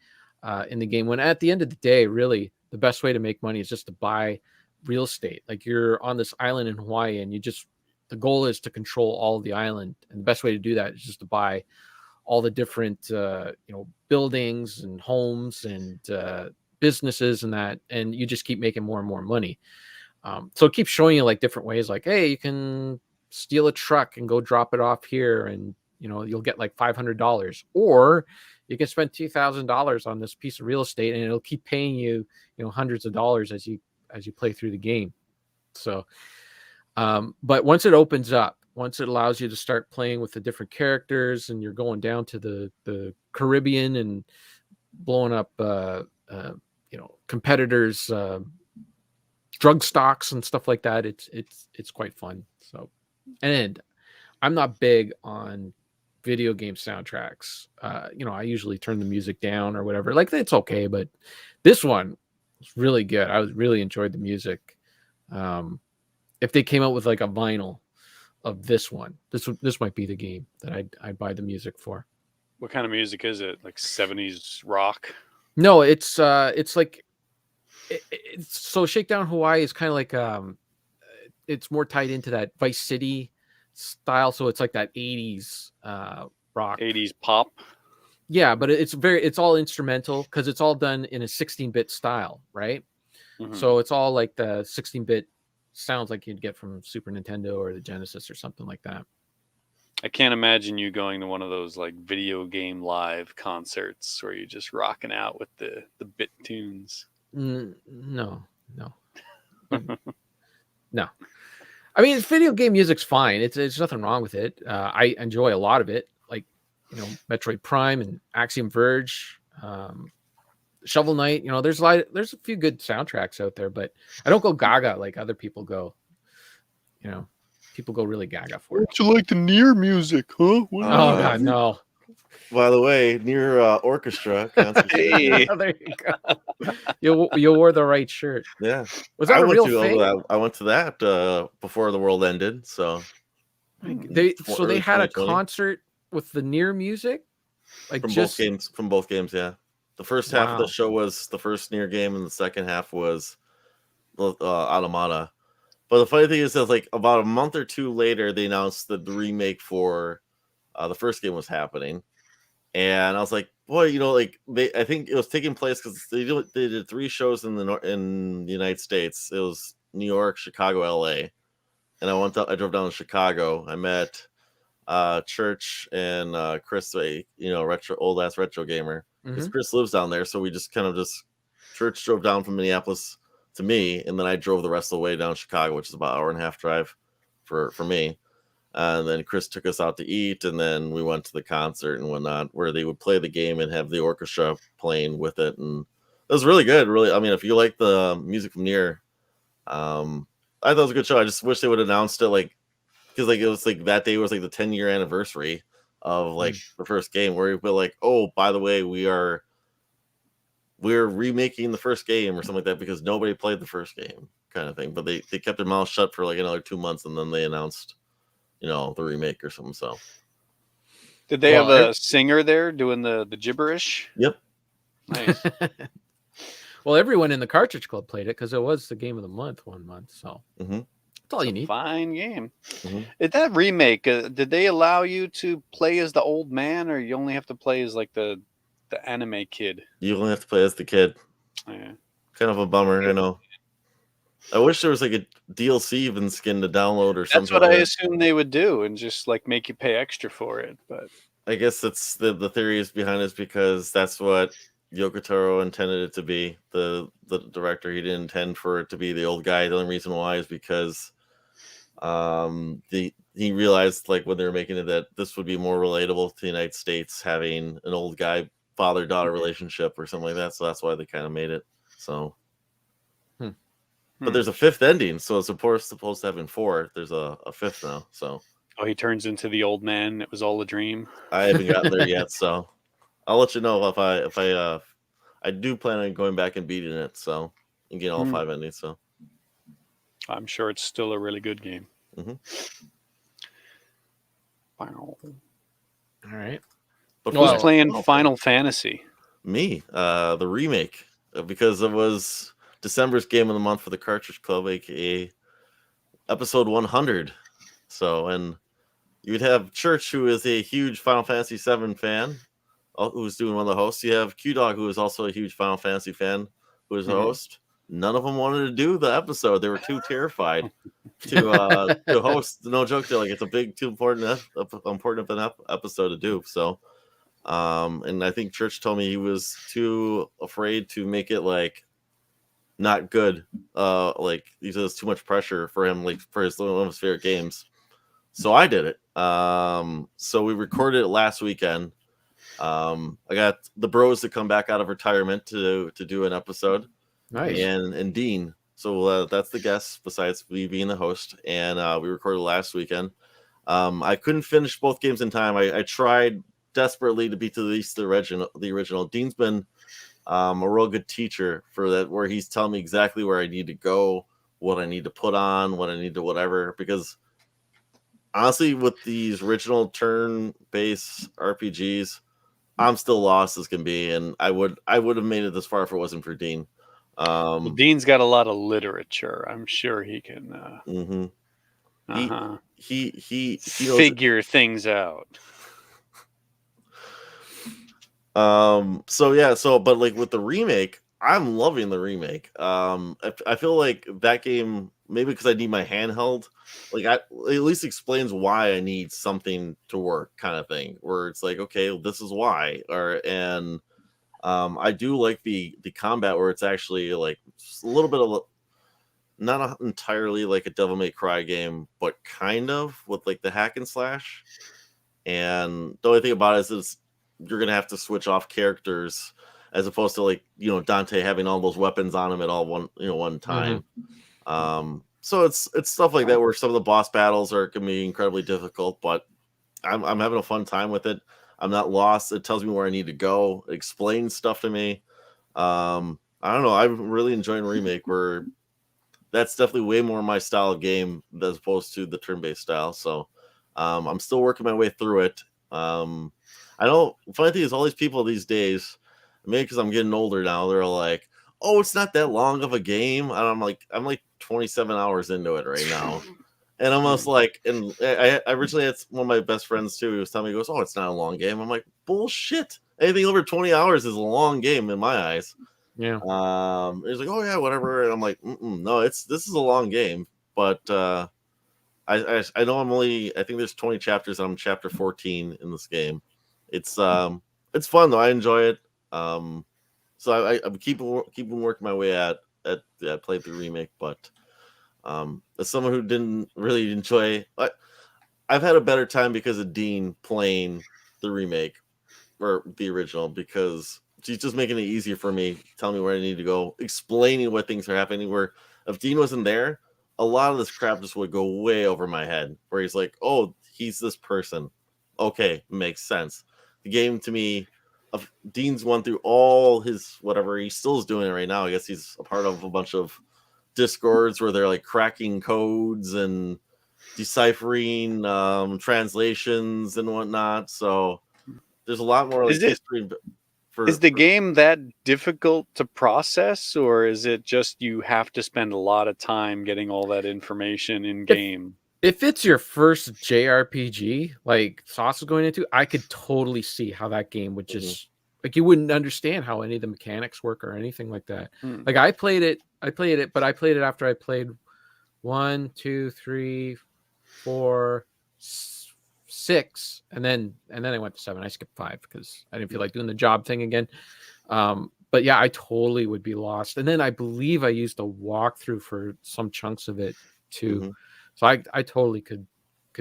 in the game. When at the end of the day, really the best way to make money is just to buy real estate. Like you're on this island in Hawaii, and the goal is to control all of the island. And the best way to do that is just to buy all the different, buildings and homes and businesses and that, and you just keep making more and more money. So it keeps showing you like different ways, like, hey, you can steal a truck and go drop it off here, and you'll get like $500, or you can spend $2,000 on this piece of real estate, and it'll keep paying you, hundreds of dollars as you play through the game. So, but once it opens up, once it allows you to start playing with the different characters, and you're going down to the Caribbean and blowing up, competitors' drug stocks and stuff like that, it's quite fun. So, and I'm not big on video game soundtracks. I usually turn the music down or whatever. Like it's okay, but this one was really good. I really enjoyed the music. If they came out with like a vinyl of this one, this might be the game that I'd buy the music for. What kind of music is it? Like 70s rock? No, it's like so Shakedown Hawaii is kind of like it's more tied into that Vice City style, so it's like that 80s rock, 80s pop. Yeah, but it's all instrumental because it's all done in a 16-bit style, right? Mhm. So it's all like the 16-bit sounds like you'd get from Super Nintendo or the Genesis or something like that. I can't imagine you going to one of those like video game live concerts where you're just rocking out with the bit tunes. No. No. I mean, video game music's fine. It's nothing wrong with it. I enjoy a lot of it, like Metroid Prime and Axiom Verge, Shovel Knight. There's a few good soundtracks out there, but I don't go gaga like other people go. People go really gaga for it. Don't you like the Nier music, huh? Oh God, no. By the way, near orchestra. Hey. There you go. You wore the right shirt. Yeah. Was that a real thing? I went to that before the world ended. So They early had a 2020. concert with the Nier music, like from both games. Yeah. The first half of the Wow. show was the first Nier game, and the second half was Automata. But the funny thing is that like about a month or two later, they announced that the remake for the first game was happening, and I was like, boy, I think it was taking place because they did 3 shows in the United States. It was New York, Chicago, LA, and I drove down to Chicago. I met Church and Chris, old ass retro gamer. Because Chris lives down there, so we just Church drove down from Minneapolis to me, and then I drove the rest of the way down to Chicago, which is about an hour and a half drive for me. And then Chris took us out to eat, and then we went to the concert and whatnot, where they would play the game and have the orchestra playing with it, and it was really good. Really, I mean, if you like the music from Nier, I thought it was a good show. I just wish they would have announced it because it was like that day was like the 10-year anniversary of like the first game, where we're like, oh, by the way, we're remaking the first game or something like that because nobody played the first game, kind of thing. But they kept their mouth shut for like another 2 months, and then they announced the remake or something. So did they have a singer there doing the gibberish? Yep. Nice. Well, everyone in the Cartridge Club played it because it was the game of the month 1 month. So that's all you need. Fine game. Did that remake? Did they allow you to play as the old man, or you only have to play as like the anime kid? You only have to play as the kid. Yeah. Kind of a bummer, I know. I wish there was like a DLC even skin to download or something. That's what I assumed they would do, and just like make you pay extra for it. But I guess that's the theory is behind it because that's what Yoko Taro intended it to be. The director, he didn't intend for it to be the old guy. The only reason why is because he realized like when they were making it that this would be more relatable to the United States having an old guy father-daughter relationship or something like that. So that's why they kind of made it. So but there's a 5th ending, so it's supposed to have been 4. There's a 5th now. So he turns into the old man. It was all a dream. I haven't gotten there yet, so I'll let you know if I do plan on going back and beating it, so and getting all 5 endings. So I'm sure it's still a really good game. Mhm. Wow. All right. But Who's playing Final Fantasy? Me, the remake, because it was December's game of the month for the Cartridge Club, aka episode 100. So, and you'd have Church, who is a huge Final Fantasy VII fan, who's doing one of the hosts. You have Q-Dog, who is also a huge Final Fantasy fan, who is a host. None of them wanted to do the episode. They were too terrified to host. No joke, they're like, it's a big, too important episode to do. So, and I think Church told me he was too afraid to make it like not good. Like he says too much pressure for him, like for one of his favorite games. So I did it. So we recorded it last weekend. I got the bros to come back out of retirement to do an episode. Nice. And Dean. So that's the guest besides me being the host. And we recorded last weekend. I couldn't finish both games in time. I tried desperately to beat at least the original. Dean's been a real good teacher for that, where he's telling me exactly where I need to go, what I need to put on, what I need to whatever. Because honestly, with these original turn-based RPGs, I'm still lost as can be, and I would have made it this far if it wasn't for Dean. Well, Dean's got a lot of literature. I'm sure he can he figure things out. But like with the remake, I'm loving the remake. I feel like that game, maybe because I need my handheld, like at least explains why I need something to work, kind of thing, where it's like, okay, well, this is why. I do like the combat where it's actually like a little bit of not entirely like a Devil May Cry game, but kind of with like the hack and slash. And the only thing about it is you're gonna have to switch off characters as opposed to like Dante having all those weapons on him at all one time. So it's stuff like that where some of the boss battles are gonna be incredibly difficult, but I'm having a fun time with it. I'm not lost. It tells me where I need to go. It explains stuff to me. I don't know. I'm really enjoying Remake, where that's definitely way more my style of game as opposed to the turn-based style. So I'm still working my way through it. I know. Funny thing is, all these people these days, maybe because I'm getting older now, they're like, "Oh, it's not that long of a game," and I'm like 27 hours into it right now. And almost like, and I originally had one of my best friends too. He was telling me, he goes, "Oh, it's not a long game." I'm like, "Bullshit! Anything over 20 hours is a long game in my eyes." Yeah. He's like, "Oh yeah, whatever," and I'm like, "No, this is a long game." But I know I think there's 20 chapters. And I'm chapter 14 in this game. It's fun though. I enjoy it. So I'm keeping working my way at playing through Remake, but. As someone who didn't really enjoy, I've had a better time because of Dean playing the remake or the original, because she's just making it easier for me, telling me where I need to go, explaining what things are happening. Where if Dean wasn't there, a lot of this crap just would go way over my head. Where he's like, "Oh, he's this person. Okay, makes sense." The game to me, Dean's went through all his whatever. He still is doing it right now. I guess he's a part of a bunch of discords where they're like cracking codes and deciphering translations and whatnot. So there's a lot more history. Is the game that difficult to process, or is it just you have to spend a lot of time getting all that information in game? If it's your first JRPG, like Sauce is going into, I could totally see how that game would just like, you wouldn't understand how any of the mechanics work or anything like that. Like I played it, but I played it after I played 1, 2, 3, 4, 6, and then I went to 7. I skipped 5 because I didn't feel like doing the job thing again. But yeah, I totally would be lost. And then I believe I used a walkthrough for some chunks of it too. So I totally could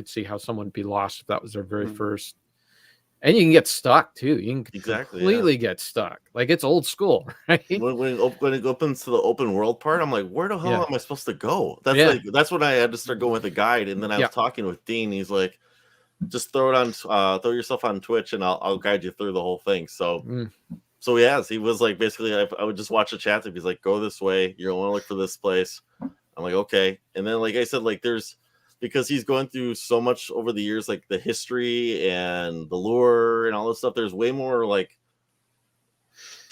see how someone would be lost if that was their very first. And you can get stuck too. You can completely get stuck. Like, it's old school, right? When it opens to the open world part, I'm like, where the hell am I supposed to go? That's when I had to start going with a guide. And then I was talking with Dean. He's like, just throw yourself on Twitch, and I'll guide you through the whole thing. So he was like, basically, I would just watch the chat. He's like, go this way. You're going to look for this place. I'm like, okay. And then, like I said, like because he's going through so much over the years, like the history and the lore and all this stuff, there's way more like,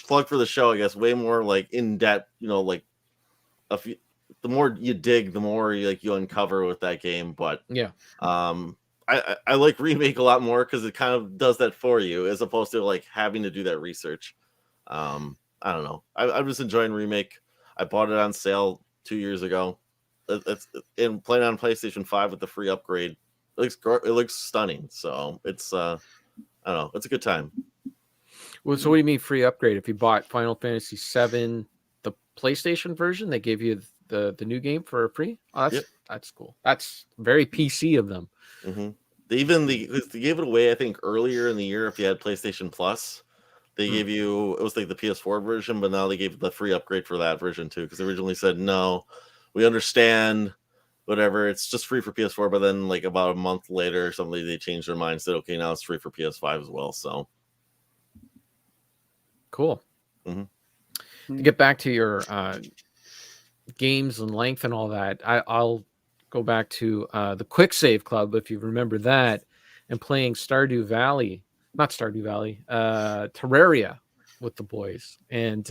plug for the show, I guess, way more like in depth, like the more you dig, the more you uncover with that game. But I like Remake a lot more because it kind of does that for you as opposed to like having to do that research. I don't know. I'm just enjoying Remake. I bought it on sale 2 years ago. It's playing on PlayStation 5 with the free upgrade. It looks stunning. So it's I don't know. It's a good time. Well, so what do you mean free upgrade? If you bought Final Fantasy VII, the PlayStation version, they gave you the new game for free? Oh, that's cool. That's very PC of them. They gave it away, I think, earlier in the year if you had PlayStation Plus. They gave you, it was like the PS4 version, but now they gave the free upgrade for that version too, because they originally said, no, we understand whatever. It's just free for PS4, but then like about a month later or something, they changed their mind, said, okay, now it's free for PS5 as well. So Cool. Mm-hmm. To get back to your games and length and all that, I'll go back to the Quick Save Club, if you remember that, and playing Terraria with the boys. And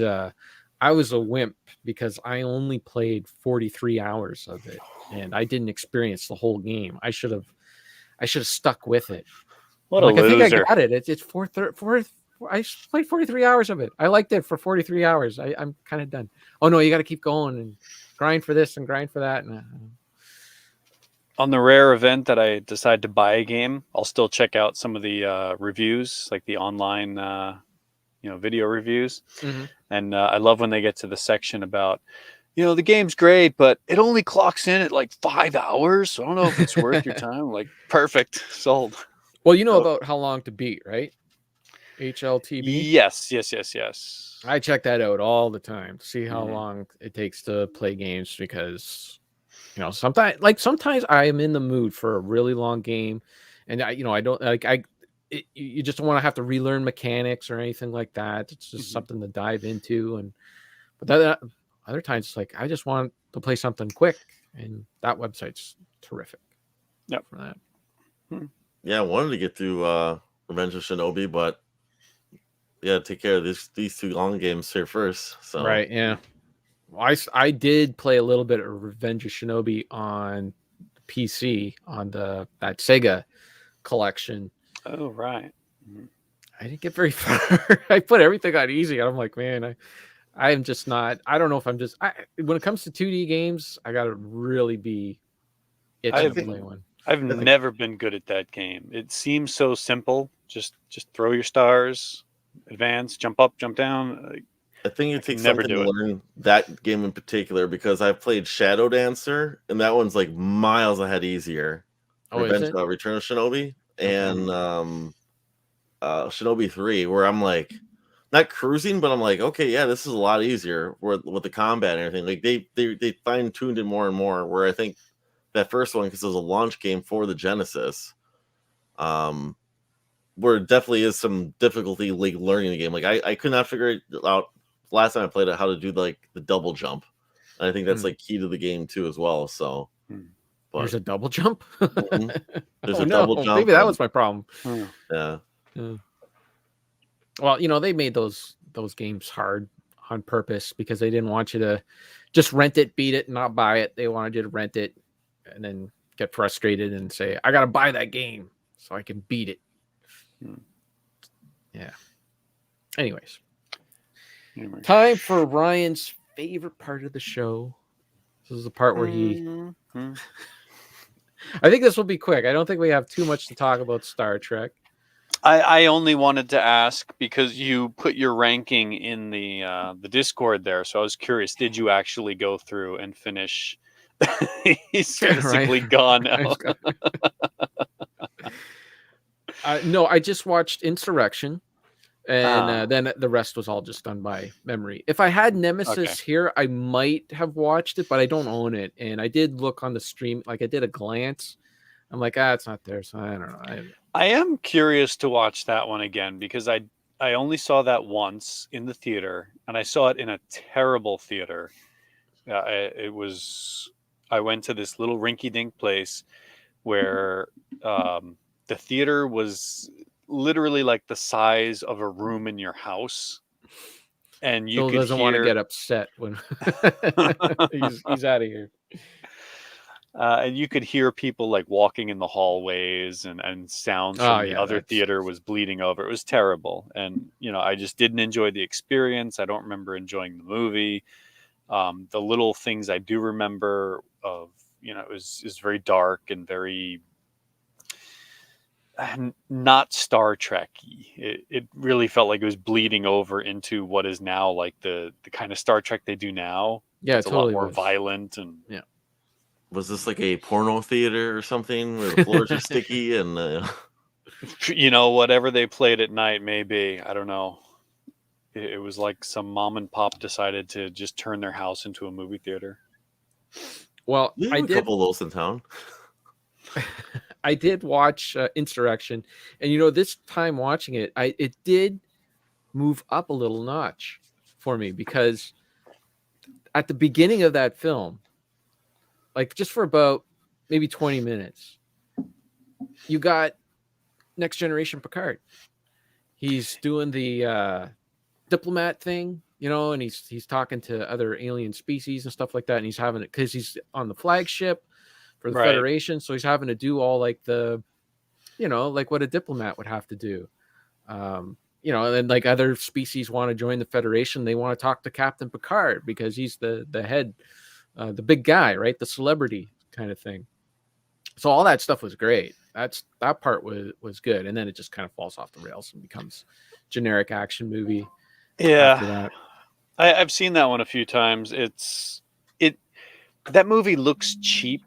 I was a wimp because I only played 43 hours of it, and I didn't experience the whole game. I should have stuck with it. What Like, a I think loser. I got it. It's I played 43 hours of it. I liked it for 43 hours. I'm kind of done. Oh no, you got to keep going and grind for this and grind for that. And On the rare event that I decide to buy a game, I'll still check out some of the reviews, like the online, video reviews. And I love when they get to the section about, the game's great, but it only clocks in at like 5 hours. So I don't know if it's worth your time. Like, perfect, sold. Well, you know about how long to beat, right? HLTB. Yes. I check that out all the time to see how long it takes to play games, because sometimes I am in the mood for a really long game, and I don't like you just don't want to have to relearn mechanics or anything like that. It's just something to dive into, but that other times it's like I just want to play something quick, and that website's terrific. Yep. For that. Yeah, I wanted to get through Revenge of Shinobi, but take care of these two long games here first. So Right, yeah. Well, I did play a little bit of Revenge of Shinobi on PC on that Sega collection. Oh, right. I didn't get very far. I put everything on easy, and I'm like, man, I am just not. I don't know if I'm just. When it comes to 2D games, I got to really be itching to play one. I've never been good at that game. It seems so simple. Just throw your stars, advance, jump up, jump down. I think it takes never something do to it. learn that game in particular, because I've played Shadow Dancer, and that one's like miles ahead easier. Oh, is it? Return of Shinobi, and Shinobi 3, where I'm like not cruising, but I'm like, okay, yeah, this is a lot easier with the combat and everything. Like they fine tuned it more and more. Where I think that first one, because it was a launch game for the Genesis, where it definitely is some difficulty like learning the game. Like I could not figure it out last time I played it, how to do like the double jump. And I think that's like key to the game too as well. So but There's a double jump. There's a double jump. Maybe that was my problem. Yeah. Well, they made those games hard on purpose because they didn't want you to just rent it, beat it, and not buy it. They wanted you to rent it and then get frustrated and say, I got to buy that game so I can beat it. Yeah. Anyways. Time for Ryan's favorite part of the show. This is the part where he... I think this will be quick. I don't think we have too much to talk about Star Trek. I only wanted to ask because you put your ranking in the Discord there, so I was curious. Did you actually go through and finish? He's basically gone now. No, I just watched Insurrection, and then the rest was all just done by memory. If I had Nemesis here, I might have watched it, but I don't own it. And I did look on the stream, like I did a glance. I'm like, it's not there, so I don't know. I am curious to watch that one again because I only saw that once in the theater, and I saw it in a terrible theater. I went to this little rinky-dink place where the theater was literally like the size of a room in your house, and you Bill doesn't want to get upset when he's out of here. And you could hear people like walking in the hallways, and sounds from the other theater was bleeding over. It was terrible. And, I just didn't enjoy the experience. I don't remember enjoying the movie. The little things I do remember of, it was very dark and very not Star Trek-y. It really felt like it was bleeding over into what is now like the kind of Star Trek they do now. Yeah, it's totally a lot more violent and Was this like a porno theater or something where the floors are sticky and whatever they played at night, maybe, I don't know. It was like some mom and pop decided to just turn their house into a movie theater. Well, We have a couple of those in town. I did watch Insurrection, and this time watching it, it did move up a little notch for me, because at the beginning of that film, like just for about maybe 20 minutes, you got Next Generation Picard. He's doing the diplomat thing, and he's talking to other alien species and stuff like that, and he's having it because he's on the flagship for the Right. Federation, so he's having to do all like the, like what a diplomat would have to do. And then like other species want to join the Federation, they want to talk to Captain Picard because he's the head, the big guy, right? The celebrity kind of thing. So all that stuff was great. That part was good, and then it just kind of falls off the rails and becomes generic action movie. After that. I've seen that one a few times. That movie looks cheap.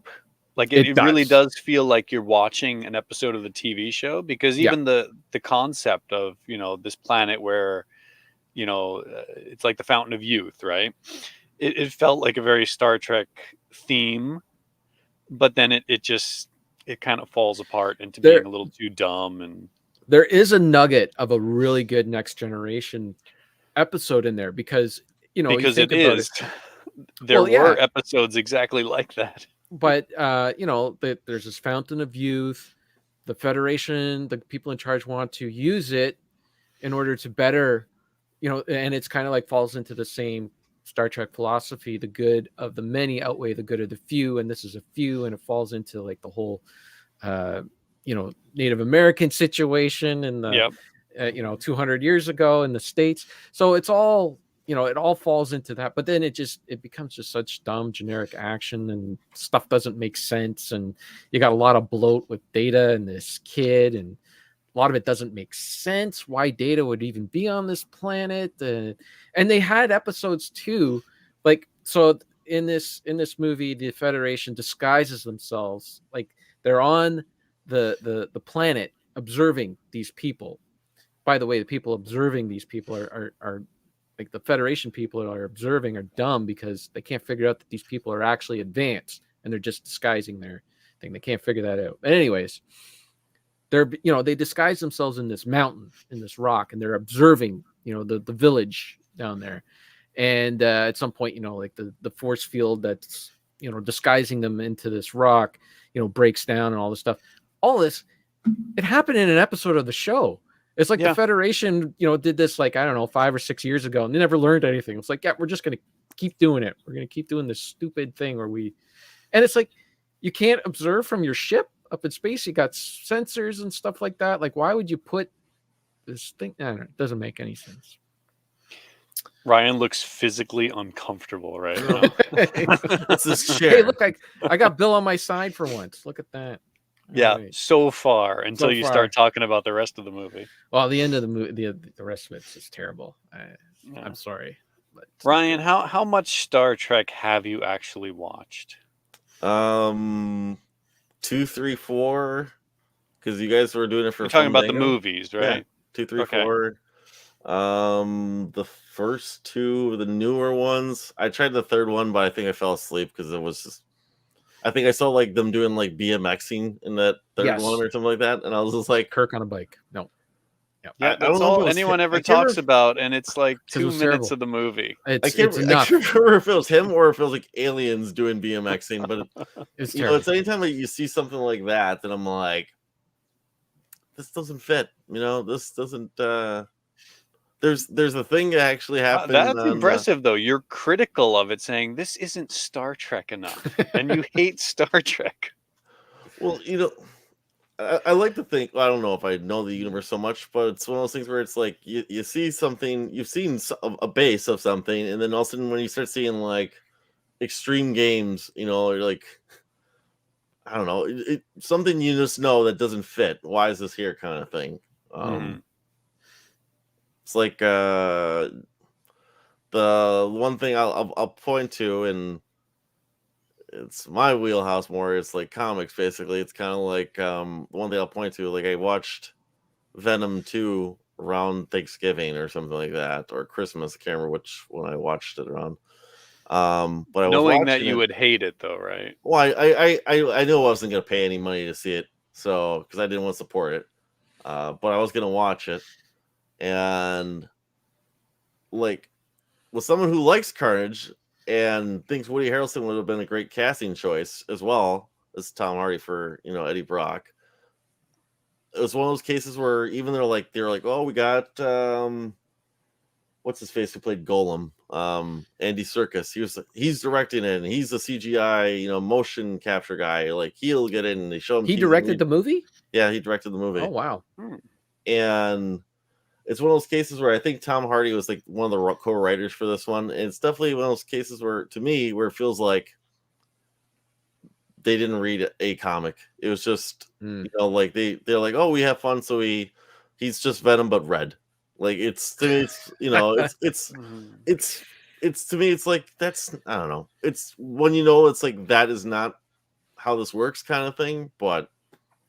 Like it really does feel like you're watching an episode of the TV show, because even the concept of, this planet where, it's like the fountain of youth, right? It felt like a very Star Trek theme, but then it kind of falls apart into being a little too dumb. And there is a nugget of a really good Next Generation episode in there, because because it is. There were episodes exactly like that. But there's this fountain of youth. The Federation, the people in charge, want to use it in order to better, and it's kind of like falls into the same Star Trek philosophy: the good of the many outweigh the good of the few, and this is a few, and it falls into like the whole, Native American situation and the 200 years ago in the States. So it's all, it all falls into that, but then it becomes just such dumb generic action, and stuff doesn't make sense, and you got a lot of bloat with Data and this kid, and a lot of it doesn't make sense why Data would even be on this planet. And they had episodes too, like, so in this movie, the Federation disguises themselves, like they're on the planet observing these people. By the way, the people observing these people are like, the Federation people are observing are dumb, because they can't figure out that these people are actually advanced, and they're just disguising their thing. They can't figure that out. But anyways, they disguise themselves in this mountain, in this rock, and they're observing, the village down there. And at some point, like the force field that's, disguising them into this rock, breaks down, and all this stuff. All this, it happened in an episode of the show. It's like the Federation, did this, like, I don't know, 5 or 6 years ago, and they never learned anything. It's like, we're just going to keep doing it. We're going to keep doing this stupid thing and it's like, you can't observe from your ship up in space. You got sensors and stuff like that. Like, why would you put this thing? I don't know. It doesn't make any sense. Ryan looks physically uncomfortable right now. It's this chair. Hey, look, I got Bill on my side for once. Look at that. Yeah, Right. so far until you start talking about the rest of the movie. Well, the end of the movie, the rest of it's just terrible. I'm sorry, but Ryan, how much Star Trek have you actually watched? 2, 3, 4. Because you guys were doing it for. You're talking about the Fandango. movies, right? Yeah. 2, 3, 4. The first 2, the newer ones. I tried the third one, but I think I fell asleep because it was just. I think I saw like them doing like BMXing in that third one or something like that, and I was just like, Kirk on a bike. No. Yeah, that's all anyone ever talks about, and it's like 2 minutes of the movie. I can't remember if it was him or if it was like aliens doing BMXing, but it's it's anytime that you see something like that, then I'm like, this doesn't fit. This doesn't. There's a thing that actually happened. That's impressive, though. You're critical of it, saying this isn't Star Trek enough, and you hate Star Trek. Well, I like to think. I don't know if I know the universe so much, but it's one of those things where it's like you see something, you've seen a base of something, and then all of a sudden when you start seeing like extreme games, you're like, I don't know, something you just know that doesn't fit. Why is this here, kind of thing. It's like the one thing I'll point to, and it's my wheelhouse more. It's like comics, basically. It's kind of like one thing I'll point to. Like I watched Venom 2 around Thanksgiving or something like that, or Christmas. I can't remember which one I watched it around. But I was Knowing that watching you it. would hate it, though, right? Well, I knew I wasn't gonna pay any money to see it, so because I didn't want to support it. But I was gonna watch it, and like with someone who likes Carnage and thinks Woody Harrelson would have been a great casting choice as well as Tom Hardy for Eddie Brock. It was one of those cases where even they're like, oh, we got what's his face who played Golem, Andy Serkis. He's directing it, and he's a CGI motion capture guy. Like he'll get in, and they show him. He directed the movie. Yeah, he directed the movie. Oh wow! And it's one of those cases where I think Tom Hardy was like one of the co-writers for this one, and it's definitely one of those cases where, to me, where it feels like they didn't read a comic. It was just like they're like, oh, we have fun, so he's just Venom but red. Like it's to me, it's to me, it's like that's I don't know. It's when it's like that is not how this works kind of thing, but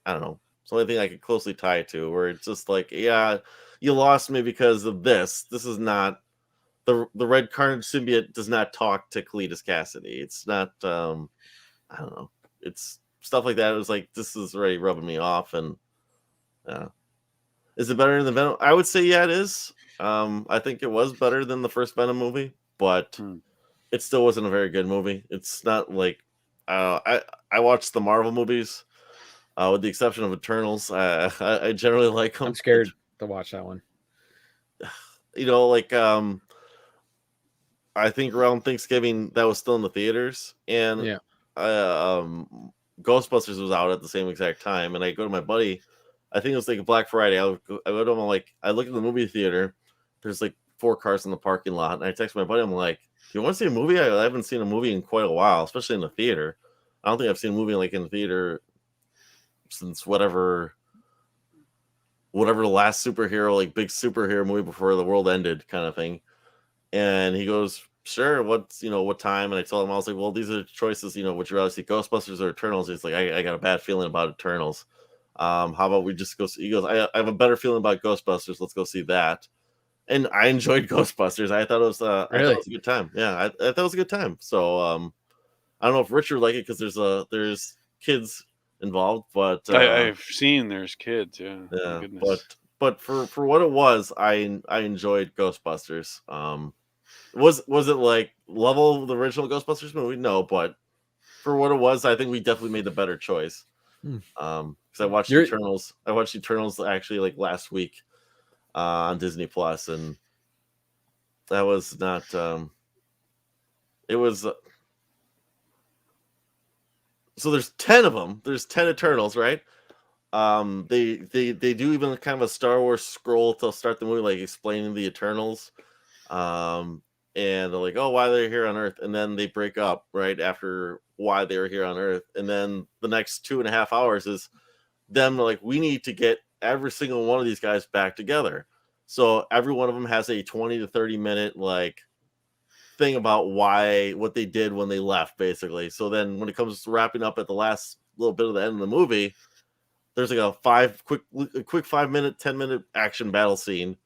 I don't know. It's the only thing I could closely tie it to, where it's just like, yeah, you lost me because of this. This is not the Red Carnage symbiote does not talk to Cletus Cassidy. It's not I don't know. It's stuff like that. It was like this is already rubbing me off, and is it better than Venom? I would say yeah, it is. I think it was better than the first Venom movie, but it still wasn't a very good movie. It's not like I watched the Marvel movies. With the exception of Eternals, I generally like them. I'm scared to watch that one. I think around Thanksgiving that was still in the theaters, and Ghostbusters was out at the same exact time. And I go to my buddy, I think it was like a Black Friday. I go to him, I'm like, I look at the movie theater. There's like 4 cars in the parking lot, and I text my buddy. I'm like, "Do you want to see a movie? I haven't seen a movie in quite a while, especially in the theater. I don't think I've seen a movie like in the theater since whatever the last superhero, like big superhero movie before the world ended kind of thing." And he goes, "Sure, what time?" And I told him, I was like, "Well, these are choices, would you rather see Ghostbusters or Eternals?" He's like, I got a bad feeling about Eternals. How about we just go see? He goes, I have a better feeling about Ghostbusters. Let's go see that. And I enjoyed Ghostbusters. I thought it was I thought it was a good time. Yeah, I thought it was a good time. So I don't know if Richard would like it because there's kids involved, but I've seen there's kids. Yeah, yeah. But for what it was, I enjoyed Ghostbusters. Was it like level of the original Ghostbusters movie? No, but for what it was, I think we definitely made the better choice. Because I watched Eternals. I watched Eternals actually like last week on Disney Plus, and that was not. It was. So there's 10 of them. There's 10 Eternals, right? They do even kind of a Star Wars scroll to start the movie, like explaining the Eternals. And they're like, oh, why they're here on Earth, and then they break up right after why they were here on Earth, and then the next 2.5 hours is them like, we need to get every single one of these guys back together. So every one of them has a 20 to 30 minute like thing about what they did when they left, basically. So then when it comes to wrapping up at the last little bit of the end of the movie, there's like a quick 5 minute, 10-minute action battle scene,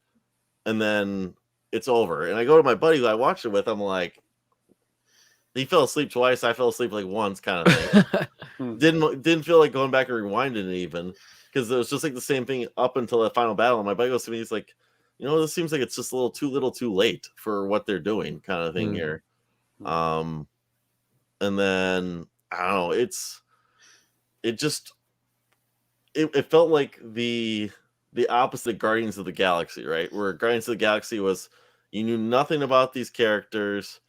and then it's over. And I go to my buddy who I watched it with. I'm like, he fell asleep twice. I fell asleep like once, kind of thing. Didn't feel like going back and rewinding it even, because it was just like the same thing up until that final battle. And my buddy goes to me, he's like, this seems like it's just a little too late for what they're doing, kind of thing here. And then I don't know. It felt like the opposite Guardians of the Galaxy, right? Where Guardians of the Galaxy was, you knew nothing about these characters.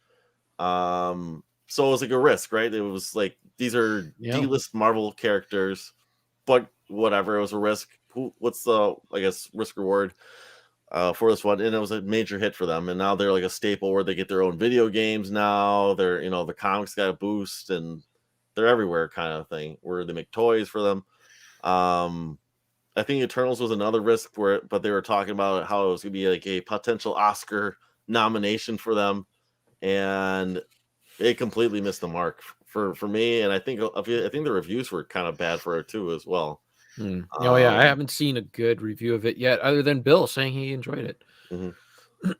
So it was like a risk, right? It was like, these are D-list Marvel characters, but whatever, it was a risk. What's the, I guess, risk reward for this one? And it was a major hit for them. And now they're like a staple where they get their own video games now. They're, the comics got a boost, and they're everywhere kind of thing, where they make toys for them. I think Eternals was another risk but they were talking about how it was going to be like a potential Oscar nomination for them, and it completely missed the mark for me. And I think the reviews were kind of bad for it too as well. Oh yeah, I haven't seen a good review of it yet, other than Bill saying he enjoyed it. Mm-hmm.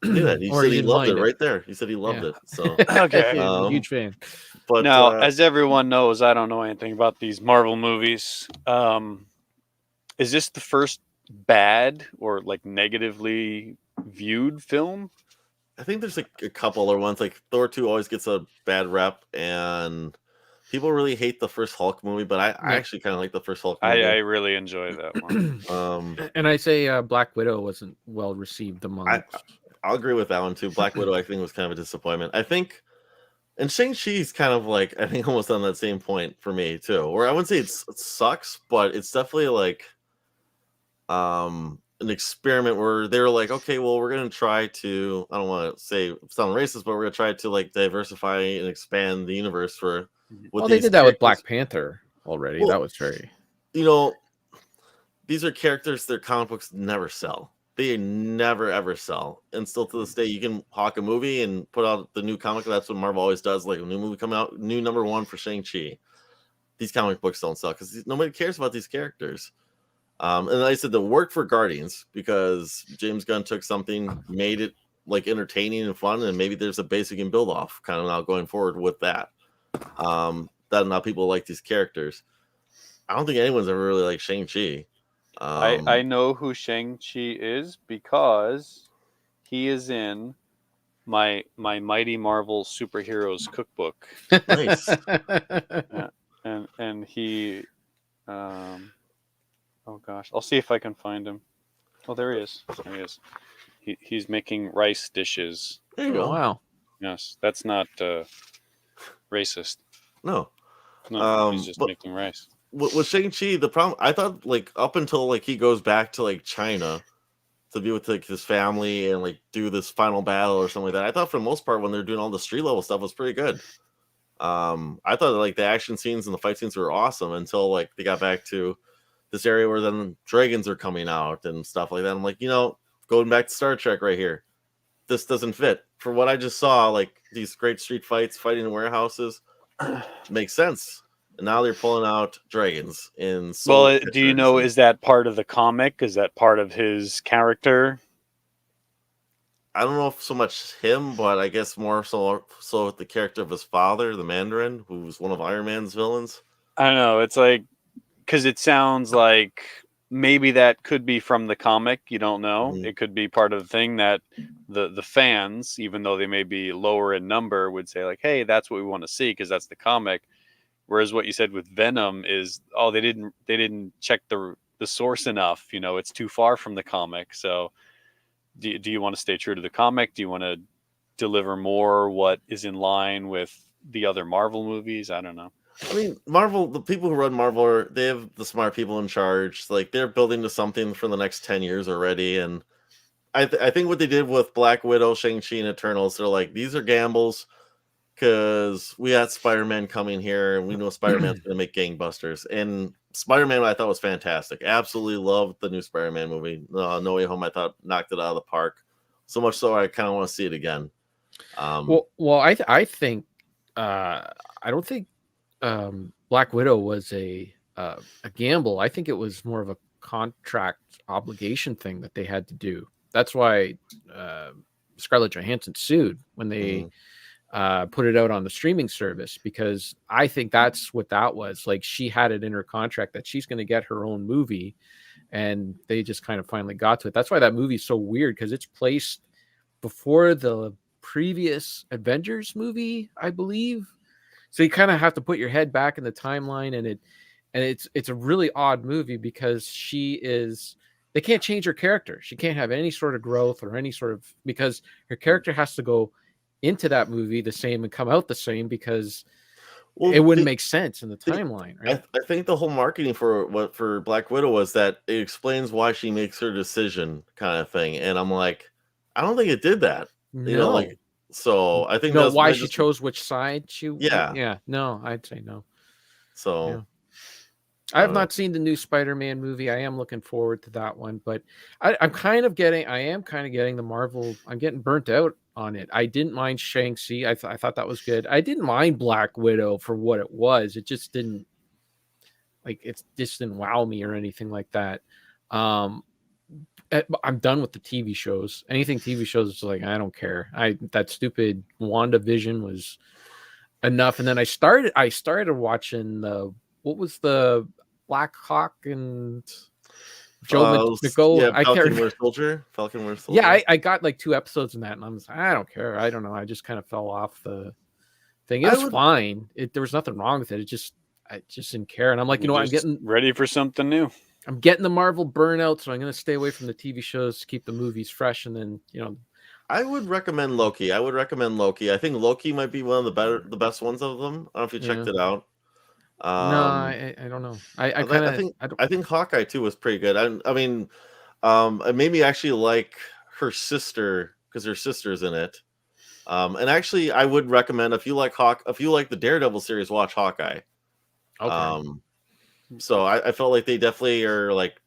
He knew that. He Or said he he didn't loved it mind it. right there. He said he loved Yeah. it. So, Okay. I'm a Um, huge fan. but Now, as everyone knows, I don't know anything about these Marvel movies. Is this the first bad or like negatively viewed film? I think there's like a couple other ones. Like Thor 2 always gets a bad rep, and people really hate the first Hulk movie, but I Yeah. actually kind of like the first Hulk I movie. really enjoy that one. Um, And I say Black Widow wasn't well received among. I'll agree with that one too. Black Widow, I think, was kind of a disappointment. I think, and Shang-Chi's kind of like, I think almost on that same point for me too, where I wouldn't say it sucks, but it's definitely like an experiment where they were like, okay, well, we're gonna try to, I don't want to say sound racist, but we're gonna try to like diversify and expand the universe for Well, they these did that with characters. Black Panther already. Well, That was very. You know, these are characters their comic books never sell. They never ever sell. And still to this day, you can hawk a movie and put out the new comic. That's what Marvel always does. Like a new movie come out, new number one for Shang-Chi. These comic books don't sell because nobody cares about these characters. And like I said, the work for Guardians, because James Gunn took something, made it like entertaining and fun, and maybe there's a base you can build off kind of now going forward with that. That now people like these characters. I don't think anyone's ever really like Shang-Chi. I know who Shang-Chi is because he is in my Mighty Marvel Superheroes cookbook. Nice. And he oh gosh, I'll see if I can find him. Oh, there he is. There he is. He's making rice dishes. There you Oh, go. wow. Yes, that's not racist. No. No, he's just but- making rice. With Shang-Chi, the problem I thought like up until like he goes back to like China to be with like his family and like do this final battle or something like that. I thought for the most part when they're doing all the street level stuff was pretty good. I thought like the action scenes and the fight scenes were awesome until like they got back to this area where then dragons are coming out and stuff like that. I'm like, going back to Star Trek right here. This doesn't fit. For what I just saw, like these great street fights, fighting in warehouses, makes sense. And now they're pulling out dragons in. Well, do you know, is that part of the comic? Is that part of his character? I don't know if so much him, but I guess more so with the character of his father, the Mandarin, who's one of Iron Man's villains. I don't know. It's like, because it sounds like maybe that could be from the comic. You don't know. Mhm. It could be part of the thing that the fans, even though they may be lower in number, would say like, hey, that's what we want to see because that's the comic. Whereas what you said with Venom is, oh, they didn't check the source enough. It's too far from the comic. So do you want to stay true to the comic? Do you want to deliver more what is in line with the other Marvel movies? I don't know. I mean, Marvel, the people who run Marvel, they have the smart people in charge. Like they're building to something for the next 10 years already. And I think what they did with Black Widow, Shang-Chi, and Eternals, they're like, these are gambles. Because we had Spider-Man coming here, and we know Spider-Man's going to make gangbusters. And Spider-Man, I thought was fantastic. Absolutely loved the new Spider-Man movie. No Way Home, I thought knocked it out of the park. So much so, I kind of want to see it again. I think I don't think Black Widow was a gamble. I think it was more of a contract obligation thing that they had to do. That's why Scarlett Johansson sued when they. Put it out on the streaming service, because I think that's what that was. Like, she had it in her contract that she's going to get her own movie, and they just kind of finally got to it. That's why that movie is so weird, because it's placed before the previous Avengers movie, I believe. So you kind of have to put your head back in the timeline, and it's a really odd movie because they can't change her character. She can't have any sort of growth or any sort of, because her character has to go into that movie the same and come out the same, because it wouldn't make sense in the timeline, right? I think the whole marketing for Black Widow was that it explains why she makes her decision, kind of thing. And I'm like, I don't think it did that. So I think that's why she chose which side she. Yeah. No, I'd say no. So. Yeah. I have not seen the new Spider-Man movie. I am looking forward to that one, but I am kind of getting the Marvel. I'm getting burnt out on it. I didn't mind Shang-Chi. I thought that was good. I didn't mind Black Widow for what it was. It just didn't wow me or anything like that. I'm done with the TV shows. Anything TV shows is like I don't care. That stupid WandaVision was enough. And then I started watching what was the Black Hawk and Joe McGowan. I Falcon can't. Winter Soldier. Falcon Winter Soldier. Yeah, I got like 2 episodes in that, and I'm just, I don't care. I don't know. I just kind of fell off the thing. It was fine. There was nothing wrong with it. I just didn't care. And I'm like, I'm getting ready for something new. I'm getting the Marvel burnout, so I'm going to stay away from the TV shows to keep the movies fresh. And then, I would recommend Loki. I think Loki might be one of the best ones of them. I don't know if you checked it out. No, I don't know. I think Hawkeye too was pretty good. I mean, it made me actually like her sister because her sister's in it. And actually, I would recommend if you like the Daredevil series, watch Hawkeye. Okay. So I felt like they definitely are like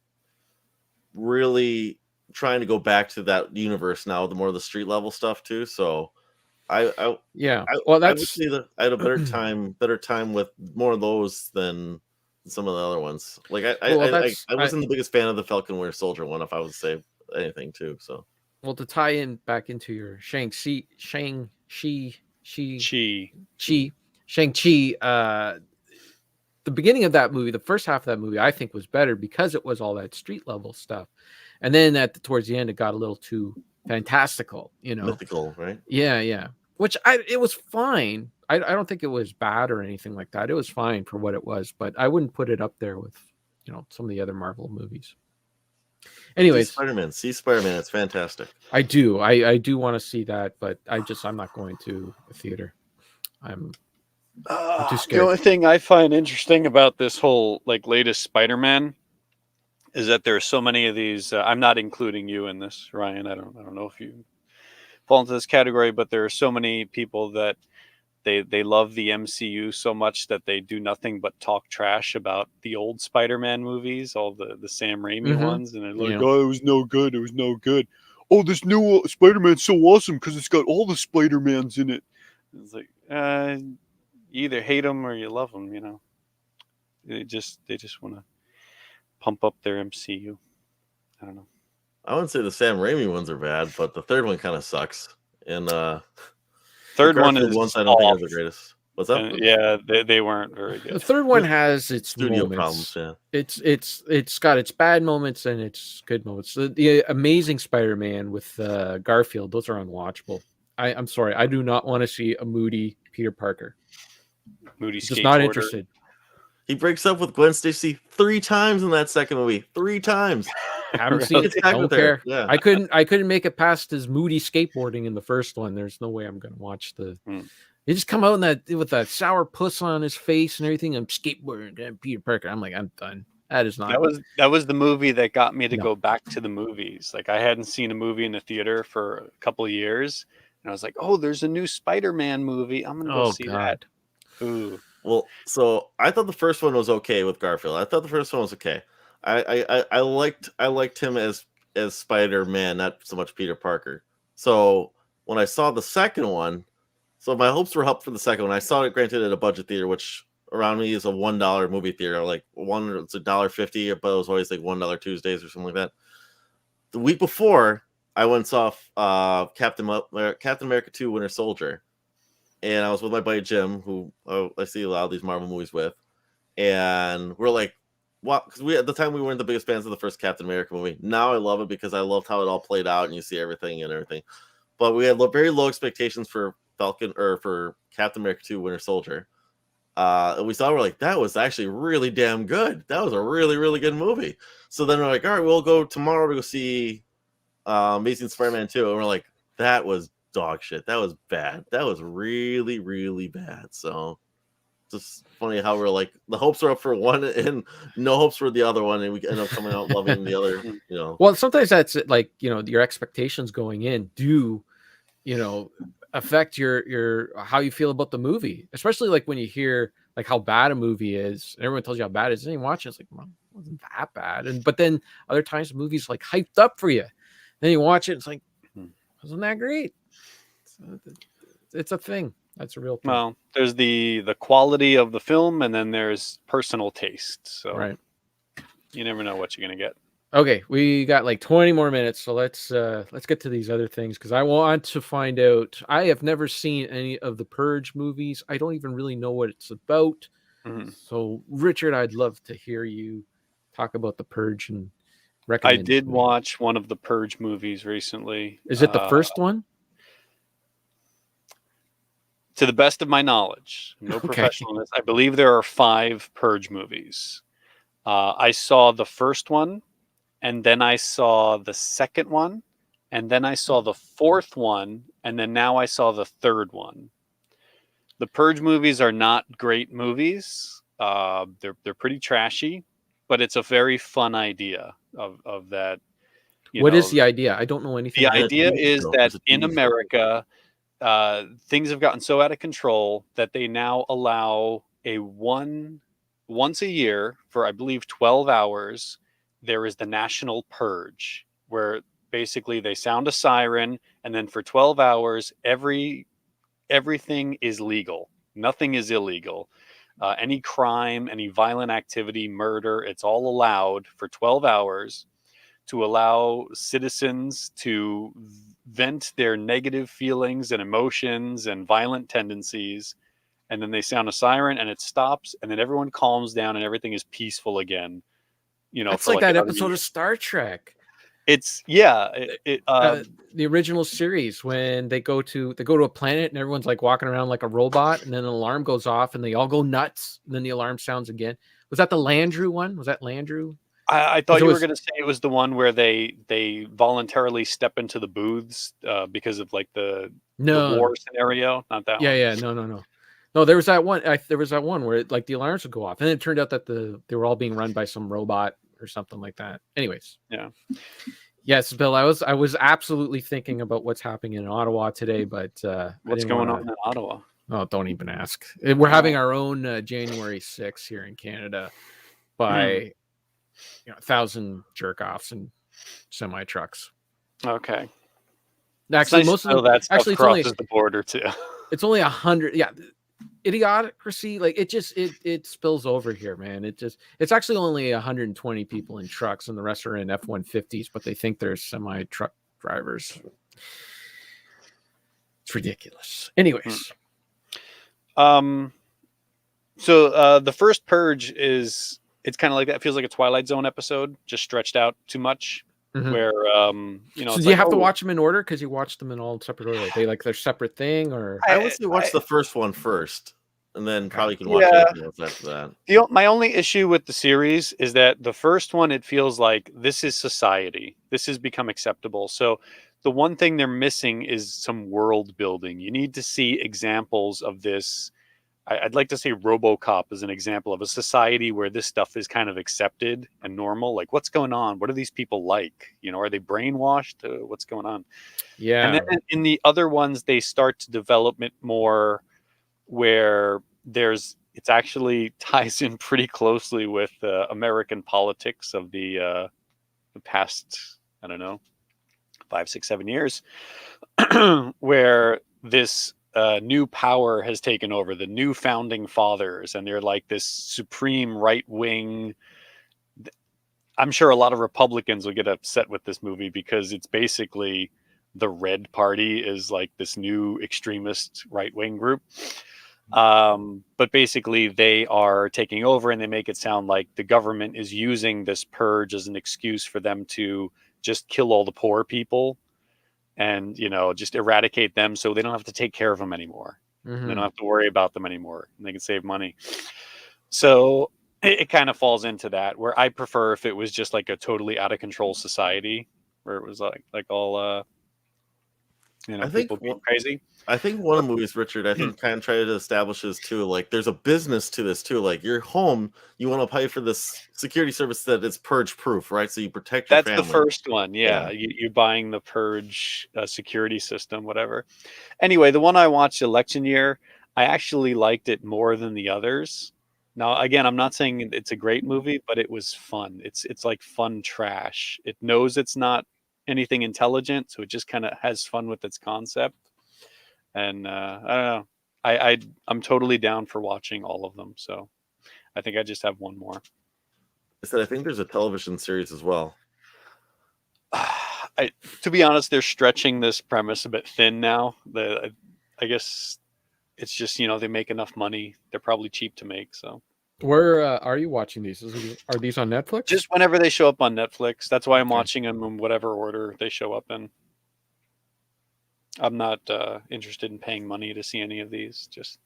really trying to go back to that universe now, the more of the street level stuff too. So I would say that I had a better time with more of those than some of the other ones. Like I wasn't the biggest fan of the Falcon Winter Soldier one, if I would say anything too. So to tie in back into your Shang-Chi, the beginning of that movie, the first half of that movie, I think was better because it was all that street level stuff. And then towards the end, it got a little too fantastical, mythical, right? Yeah. Which it was fine. I don't think it was bad or anything like that. It was fine for what it was, but I wouldn't put it up there with, some of the other Marvel movies. Anyways, Spider-Man. It's fantastic. I do want to see that, but I'm not going to a theater. I'm too scared. The only thing I find interesting about this whole latest Spider-Man is that there are so many of these. I'm not including you in this, Ryan. I don't know if you fall into this category, but there are so many people that they love the MCU so much that they do nothing but talk trash about the old Spider-Man movies, all the Sam Raimi ones, and they're like, "Oh, it was no good. It was no good. Oh, this new Spider-Man's so awesome because it's got all the Spider-Mans in it." It's like, you either hate them or you love them. They just want to pump up their MCU. I don't know. I wouldn't say the Sam Raimi ones are bad, but the third one kind of sucks. And third one is ones I don't think are the greatest. What's up? Yeah, they weren't very good. The third one has its studio moments. problems. Yeah, it's got its bad moments and its good moments. The Amazing Spider-Man with Garfield, those are unwatchable. I'm sorry, I do not want to see a moody Peter Parker. Moody, just not interested. He breaks up with Gwen Stacy 3 times in that second movie. 3 times. Haven't seen it. Don't care. Yeah. I couldn't make it past his moody skateboarding in the first one. There's no way I'm gonna watch the. They just come out with that sour puss on his face and everything. I'm skateboarding and Peter Parker. I'm like, I'm done. That is not. That was the movie that got me to go back to the movies. Like I hadn't seen a movie in the theater for a couple of years, and I was like, oh, there's a new Spider-Man movie. I'm gonna go see that. Ooh. Well, so I thought the first one was okay with Garfield. I thought the first one was okay. I liked him as Spider-Man, not so much Peter Parker. So when I saw the second one, so my hopes were up for the second one. I saw it, granted, at a budget theater, which around me is a $1 movie theater. Like it's $1.50, but it was always like $1 Tuesdays or something like that. The week before, I went and saw Captain America 2: Winter Soldier. And I was with my buddy Jim, who I see a lot of these Marvel movies with. And we're like, what? Because at the time we weren't the biggest fans of the first Captain America movie. Now I love it because I loved how it all played out and you see everything and everything. But we had very low expectations for for Captain America 2: Winter Soldier. And we we're like, that was actually really damn good. That was a really, really good movie. So then we're like, all right, we'll go tomorrow to go see Amazing Spider-Man 2. And we're like, that was dog shit. That was bad. That was really, really bad. So just funny how we're like the hopes are up for one and no hopes for the other one, and we end up coming out loving the other. Well, sometimes that's like your expectations going in do affect your how you feel about the movie, especially like when you hear like how bad a movie is and everyone tells you how bad it is, and you watch it, it's like, well, it wasn't that bad. But then other times the movie's like hyped up for you, then you watch it, it's like, wasn't that great? It's a thing. That's a real thing. Well, there's the quality of the film, and then there's personal taste. So right, you never know what you're gonna get. Okay, we got like 20 more minutes, so let's get to these other things because I want to find out. I have never seen any of the Purge movies. I don't even really know what it's about. Mhm. So, Richard, I'd love to hear you talk about the Purge and I recommend. did to me. watch one of the Purge movies recently. Is it the first one? To the best of my knowledge, no Okay. professional in this, I believe there are 5 Purge movies. I saw the first one, and then I saw the second one, and then I saw the fourth one, and then now I saw the third one. The Purge movies are not great movies. They're pretty trashy, but it's a very fun idea of that. What is the idea? I don't know anything The about It's a idea TV is show. that It's a in TV show. America, things have gotten so out of control that they now allow once a year for I believe 12 hours. There is the national purge where basically they sound a siren, and then for 12 hours everything is legal. Nothing is illegal. Any crime, any violent activity, murder, it's all allowed for 12 hours to allow citizens to vent their negative feelings and emotions and violent tendencies. And then they sound a siren and it stops, and then everyone calms down and everything is peaceful again. That's For like that another episode year. of Star Trek. It's The original series when they go to a planet and everyone's like walking around like a robot, and then an alarm goes off and they all go nuts, and then the alarm sounds again. Was that the Landru one? Was that Landru? I 'Cause thought it you were was going to say it was the one where they voluntarily step into the booths because of like the no. war scenario. Not that one. Yeah. No. There was that one. There was that one where like the alarms would go off, and it turned out that they were all being run by some robot or something like that. Anyways, Yeah. yes, Bill. I was absolutely thinking about what's happening in Ottawa today, but What's going on in Ottawa? Oh, don't even ask. We're having our own January 6th here in Canada by 1,000 jerk offs and semi trucks. Okay. Actually, It's nice most to of know them that stuff actually crosses the border too. it's only 100. Yeah, idiocracy, like it spills over here, man. It's actually only 120 people in trucks, and the rest are in F-150s, but they think they're semi truck drivers. It's ridiculous. Anyways. So the first Purge it's kind of like that. It feels like a Twilight Zone episode, just stretched out too much. Mhm. Where So do you have to watch them in order because you watch them in all separate order? Are they like their separate thing, or I would say watch the first one first, and then probably can watch Yeah. everything else after that. My only issue with the series is that the first one, it feels like this is society. This has become acceptable. So the one thing they're missing is some world building. You need to see examples of this. I'd like to say RoboCop is an example of a society where this stuff is kind of accepted and normal. Like, what's going on? What are these people like? Are they brainwashed? What's going on? yeah? And then in the other ones, they start to develop it more where it's actually ties in pretty closely with American politics of the past, I don't know, 5, 6, 7 years, where this new power has taken over, the new founding fathers, and they're like this supreme right wing. I'm sure a lot of Republicans will get upset with this movie because it's basically the Red Party is like this new extremist right wing group. But basically they are taking over, and they make it sound like the government is using this purge as an excuse for them to just kill all the poor people and, just eradicate them so they don't have to take care of them anymore. Mhm. They don't have to worry about them anymore, and they can save money. So it kind of falls into that, where I prefer if it was just like a totally out of control society where it was like all I think people being crazy. I think one of the movies, Richard, I think kind of tried to establish this too. Like, there's a business to this too. Like, your home, you want to pay for this security service that it's purge proof, right? So you protect your That's family. the first one. Yeah. Yeah. You're buying the purge security system, whatever. Anyway, the one I watched election year, I actually liked it more than the others. Now, again, I'm not saying it's a great movie, but it was fun. It's like fun trash. It knows it's not anything intelligent, so it just kind of has fun with its concept. And I don't know. I'm totally down for watching all of them. So I think I just have one more. I said I think there's a television series as well. To be honest, they're stretching this premise a bit thin now. I guess it's just, they make enough money. They're probably cheap to make. So Where are you watching these? Are these on Netflix? just whenever they show up on Netflix, that's why I'm Okay. watching them in whatever order they show up in. I'm not interested in paying money to see any of these. Just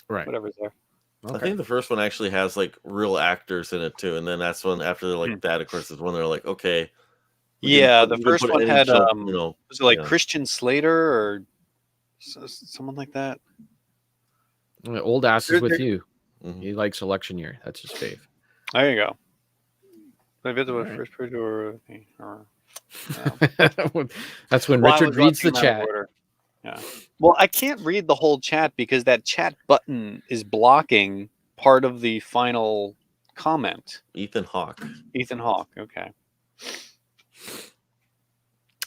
right. whatever's there. I Okay. think the first one actually has like real actors in it too, and then that's when after they're like that, of course, is when they're like, okay, Yeah, we the can first put one any had show, was it like yeah. Christian Slater or someone like that? Old ass is with They're- you. Mhm. He likes election year. That's his fave. There you go. Maybe it was Alright. First Purge or That's when Well, I Richard was reads the watching them out of chat. order. Yeah. Well, I can't read the whole chat because that chat button is blocking part of the final comment. Ethan Hawke. Ethan Hawke. Okay.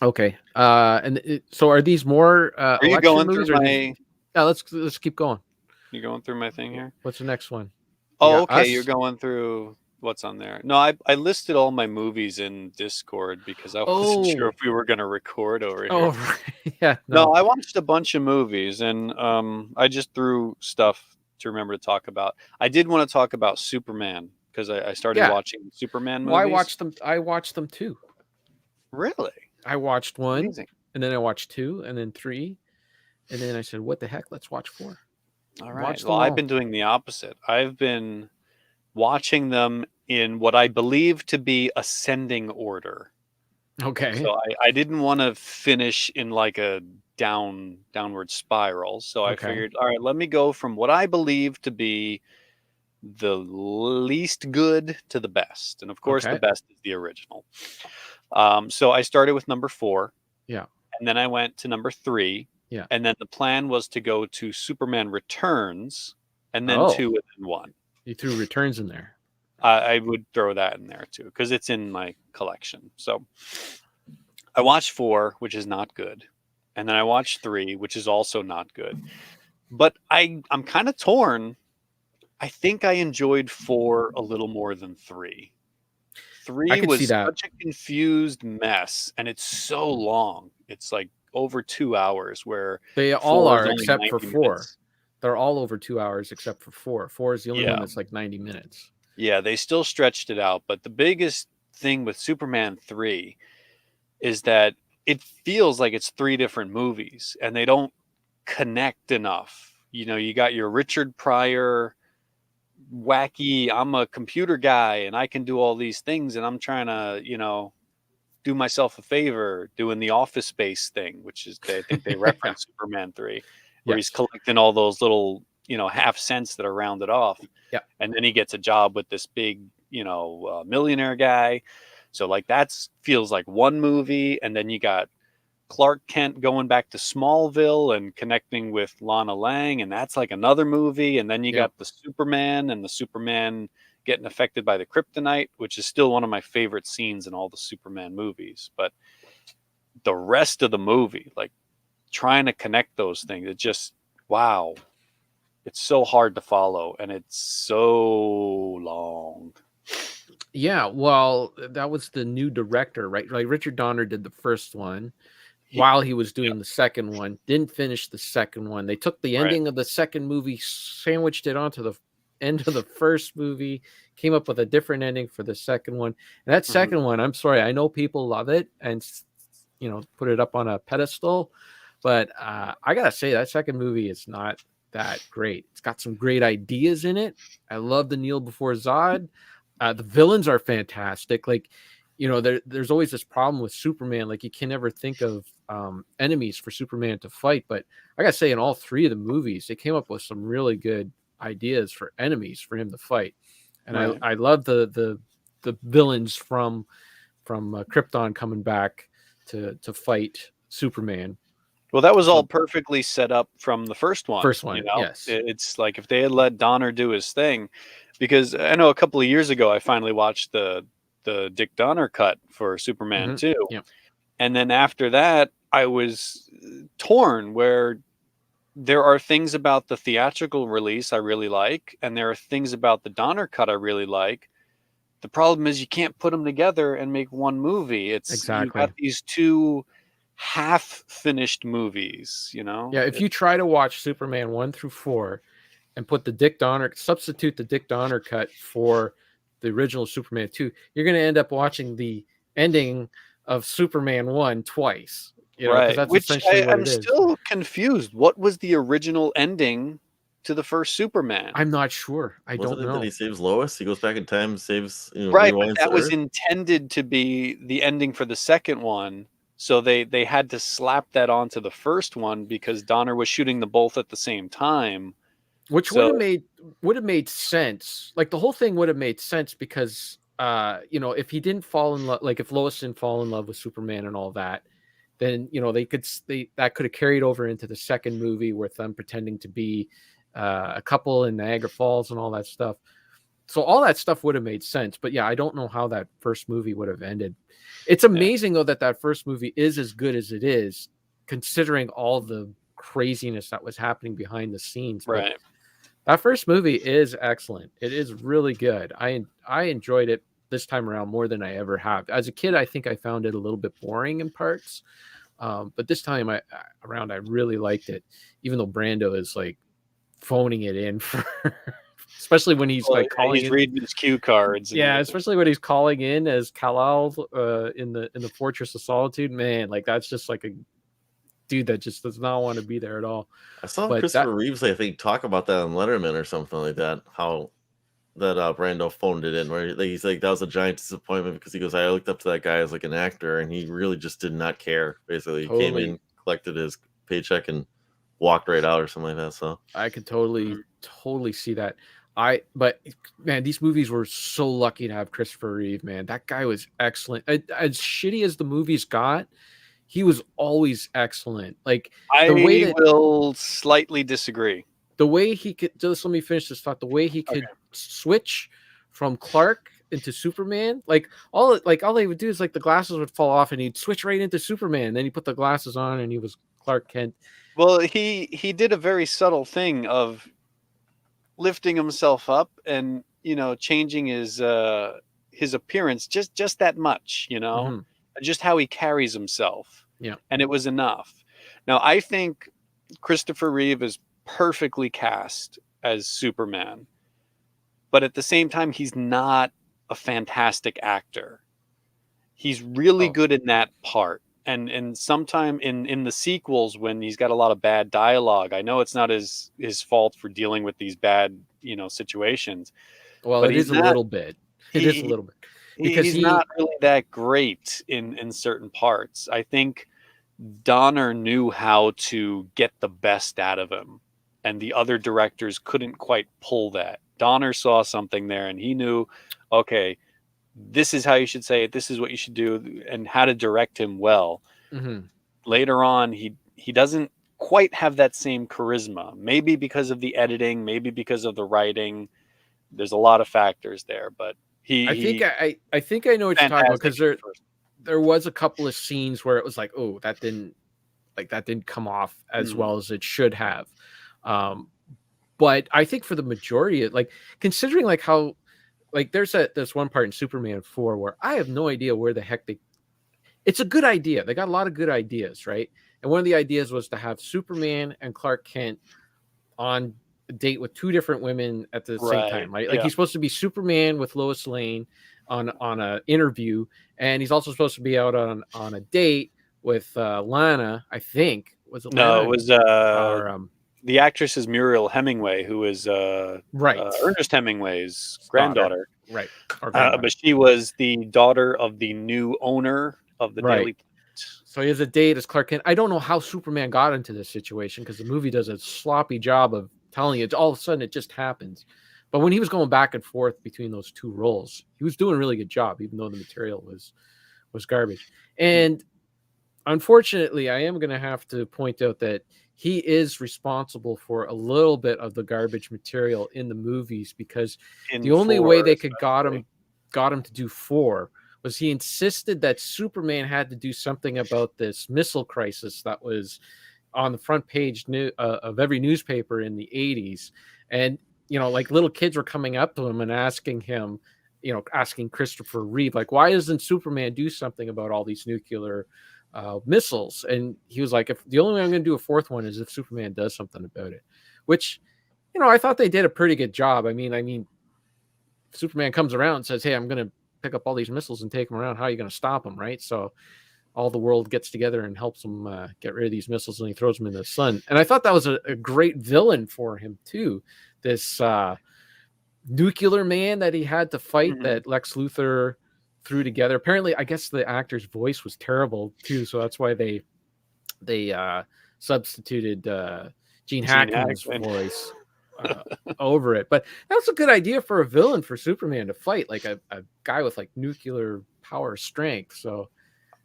Okay. So are these more Are you election going movies? through Or my? yeah, let's keep going. You going through my thing here? What's the next one? Oh, got okay. Us? You're going through what's on there. No, I listed all my movies in Discord because I wasn't sure Oh. if we were going to record over here. Oh, right. Yeah. No, I watched a bunch of movies, and I just threw stuff to remember to talk about. I did want to talk about Superman because I started Yeah. watching Superman movies. Well, I watched them too. Really? I watched one, Amazing. and then I watched 2, and then 3, and then I said, "What the heck? Let's watch 4." All right. Watch them Well, I've all. been doing the opposite. I've been watching them in what I believe to be ascending order. Okay. So I didn't want to finish in like a downward spiral. So I Okay. figured, all right, let me go from what I believe to be the least good to the best. And of course, Okay. the best is the original. So I started with number 4. Yeah. And then I went to number 3. Yeah. And then the plan was to go to Superman Returns and then Oh. 2 and then 1. You threw Returns in there. I would throw that in there too because it's in my collection. So I watched 4, which is not good. And then I watched 3, which is also not good. But I'm kind of torn. I think I enjoyed 4 a little more than 3. 3 could see was that. such a confused mess, and it's so long. It's like over 2 hours, where They all 4 is are only except for 90 4. minutes. They're all over 2 hours except for 4. 4 is the only Yeah. one that's like 90 minutes. Yeah, they still stretched it out. But the biggest thing with Superman 3 is that it feels like it's 3 different movies, and they don't connect enough. You got your Richard Pryor wacky, I'm a computer guy and I can do all these things, and I'm trying to, do myself a favor doing the Office Space thing, which is I think they reference Superman 3, where he's Yes. collecting all those little, half cents that are rounded off. Yeah. And then he gets a job with this big, millionaire guy. So like feels like one movie, and then you got Clark Kent going back to Smallville and connecting with Lana Lang, and that's like another movie. And then you Yeah. got the Superman getting affected by the kryptonite, which is still one of my favorite scenes in all the Superman movies. But the rest of the movie, like trying to connect those things, it just, wow. It's so hard to follow, and it's so long. Yeah, well, that was the new director, right? Like Richard Donner did the first one while he was doing the second one, didn't finish the second one. They took the ending of the second movie, sandwiched it onto the end of the first movie, came up with a different ending for the second one. And that second one, I'm sorry, I know people love it and put it up on a pedestal, but I gotta say that second movie is not that great. It's got some great ideas in it. I love the Kneel Before Zod. The villains are fantastic. Like, there's always this problem with Superman. Like, you can never think of enemies for Superman to fight. But I gotta say, in all 3 of the movies, they came up with some really good ideas for enemies for him to fight. And I love the villains from Krypton coming back to fight Superman. Well, that was all perfectly set up from the first one. Yes. It's like if they had let Donner do his thing, because I know a couple of years ago I finally watched the Dick Donner cut for Superman 2. Yeah. And then after that, I was torn, where there are things about the theatrical release I really like, and there are things about the Donner cut I really like. the problem is you can't put them together and make one movie. It's you've Exactly. got these two half-finished movies, you know? Yeah, if you try to watch Superman 1 through 4 and substitute the Dick Donner cut for the original Superman 2, you're going to end up watching the ending of Superman 1 twice. You know, because Right. that's Which essentially what I'm it is. still confused. What was the original ending to the first Superman? I'm not sure. I Wasn't don't it that know. he saves Lois? He goes back in time, saves, Right, but rewinds that the was Earth? intended to be the ending for the second one. So they had to slap that onto the first one because Donner was shooting the both at the same time. Which So would have made sense. Like the whole thing would have made sense because if he didn't fall in love, like if Lois didn't fall in love with Superman and all that, then that could have carried over into the second movie with them pretending to be a couple in Niagara Falls and all that stuff. So all that stuff would have made sense. But yeah, I don't know how that first movie would have ended. It's amazing though that first movie is as good as it is, considering all the craziness that was happening behind the scenes. But right. that first movie is excellent. It is really good. I enjoyed it this time around more than I ever have. As a kid, I think I found it a little bit boring in parts, but this time around, I really liked it. Even though Brando is like phoning it in for, especially when he's like calling he's in. reading his cue cards. Yeah, especially when he's calling in as Kal-El in the Fortress of Solitude. Man, like that's just like a dude that just does not want to be there at all. I saw But Christopher Reeves, I think, talk about that on Letterman or something like that. How that Brando phoned it in, where he's like, that was a giant disappointment because he goes, I looked up to that guy as like an actor, and he really just did not care. Basically, he came Totally. in, collected his paycheck, and walked right out or something like that. So I could totally see that. But man, these movies were so lucky to have Christopher Reeve, man. That guy was excellent. As shitty as the movies got, he was always excellent. Like I the way that will slightly disagree. the way he could just let me finish this thought. The way he could switch from Clark into Superman, like all they would do is like the glasses would fall off and he'd switch right into Superman. Then he put the glasses on and he was Clark Kent. Well, he did a very subtle thing of lifting himself up and changing his appearance just that much, Mhm. just how he carries himself. Yeah. And it was enough. Now I think Christopher Reeve is perfectly cast as Superman, but at the same time he's not a fantastic actor. He's really good in that part. And sometime in the sequels when he's got a lot of bad dialogue, I know it's not his fault for dealing with these bad, situations. Well, But it he's is a not- little bit. It is a he- little bit because he's not really that great in certain parts. I think Donner knew how to get the best out of him, and the other directors couldn't quite pull that. Donner saw something there, and he knew, okay, this is how you should say it, this is what you should do, and how to direct him well. Mhm. Later on, he doesn't quite have that same charisma. Maybe because of the editing, maybe because of the writing. There's a lot of factors there, but I think I know what you're talking about because there was a couple of scenes where it was like, oh, that didn't come off as well as it should have. But I think for the majority, like considering like how, like there's one part in Superman 4 where I have no idea where the heck it's a good idea. They got a lot of good ideas, right? And one of the ideas was to have Superman and Clark Kent on a date with two different women at the same time, right? Like he's supposed to be Superman with Lois Lane on a interview, and he's also supposed to be out on a date with Lana, I think. Was it Lana? No, it was the actress is Muriel Hemingway, who is Ernest Hemingway's granddaughter. Right. But she was the daughter of the new owner of the Daily Planet. So he has a date as Clark Kent. I don't know how Superman got into this situation because the movie does a sloppy job of telling you. All of a sudden, it just happens. But when he was going back and forth between those two roles, he was doing a really good job, even though the material was garbage. And unfortunately, I am going to have to point out that he is responsible for a little bit of the garbage material in the movies because the only way they could got him to do 4 was he insisted that Superman had to do something about this missile crisis that was on the front page of every newspaper in the 80s. And, like little kids were coming up to him and asking him, asking Christopher Reeve, like, why doesn't Superman do something about all these nuclear missiles? And he was like, if the only way I'm going to do a fourth one is if Superman does something about it, which, I thought they did a pretty good job. I mean, Superman comes around and says, hey, I'm going to pick up all these missiles and take them around. How are you going to stop them? Right. So all the world gets together and helps him get rid of these missiles, and he throws them in the sun. And I thought that was a great villain for him too. This nuclear man that he had to fight that Lex Luthor threw together. Apparently, I guess the actor's voice was terrible too, so that's why they substituted Gene Hackman's voice over it. But that's a good idea for a villain for Superman to fight, like a guy with like nuclear power strength. So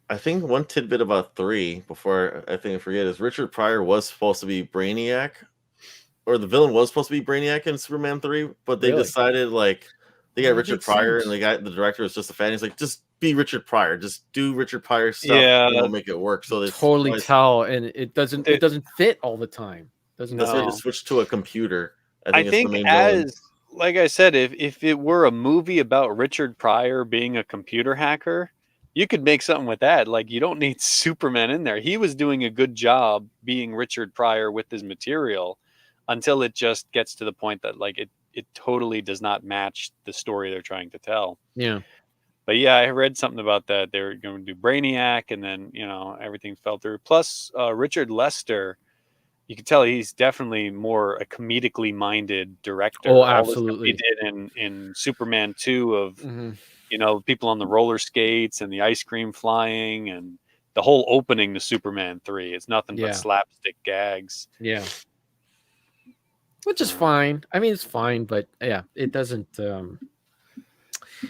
I think one tidbit about 3 before I forget is Richard Pryor was supposed to be Brainiac, or the villain was supposed to be Brainiac in Superman 3, but they decided like they got Richard Pryor and the director was just a fan. He's like, just be Richard Pryor, just do Richard Pryor stuff, and it'll make it work. So they totally tell, and it doesn't fit all the time. Doesn't that's why they switched to a computer. I think like I said, if it were a movie about Richard Pryor being a computer hacker, you could make something with that. Like, you don't need Superman in there. He was doing a good job being Richard Pryor with his material until it just gets to the point that like it totally does not match the story they're trying to tell. Yeah. But yeah, I read something about that. They were going to do Brainiac, and then, everything fell through. Plus, Richard Lester, you can tell he's definitely more a comedically minded director. Oh, absolutely. He did in Superman 2 of, people on the roller skates and the ice cream flying, and the whole opening to Superman 3. It's nothing but slapstick gags. Yeah. Which is fine. I mean, it's fine, but yeah, it doesn't.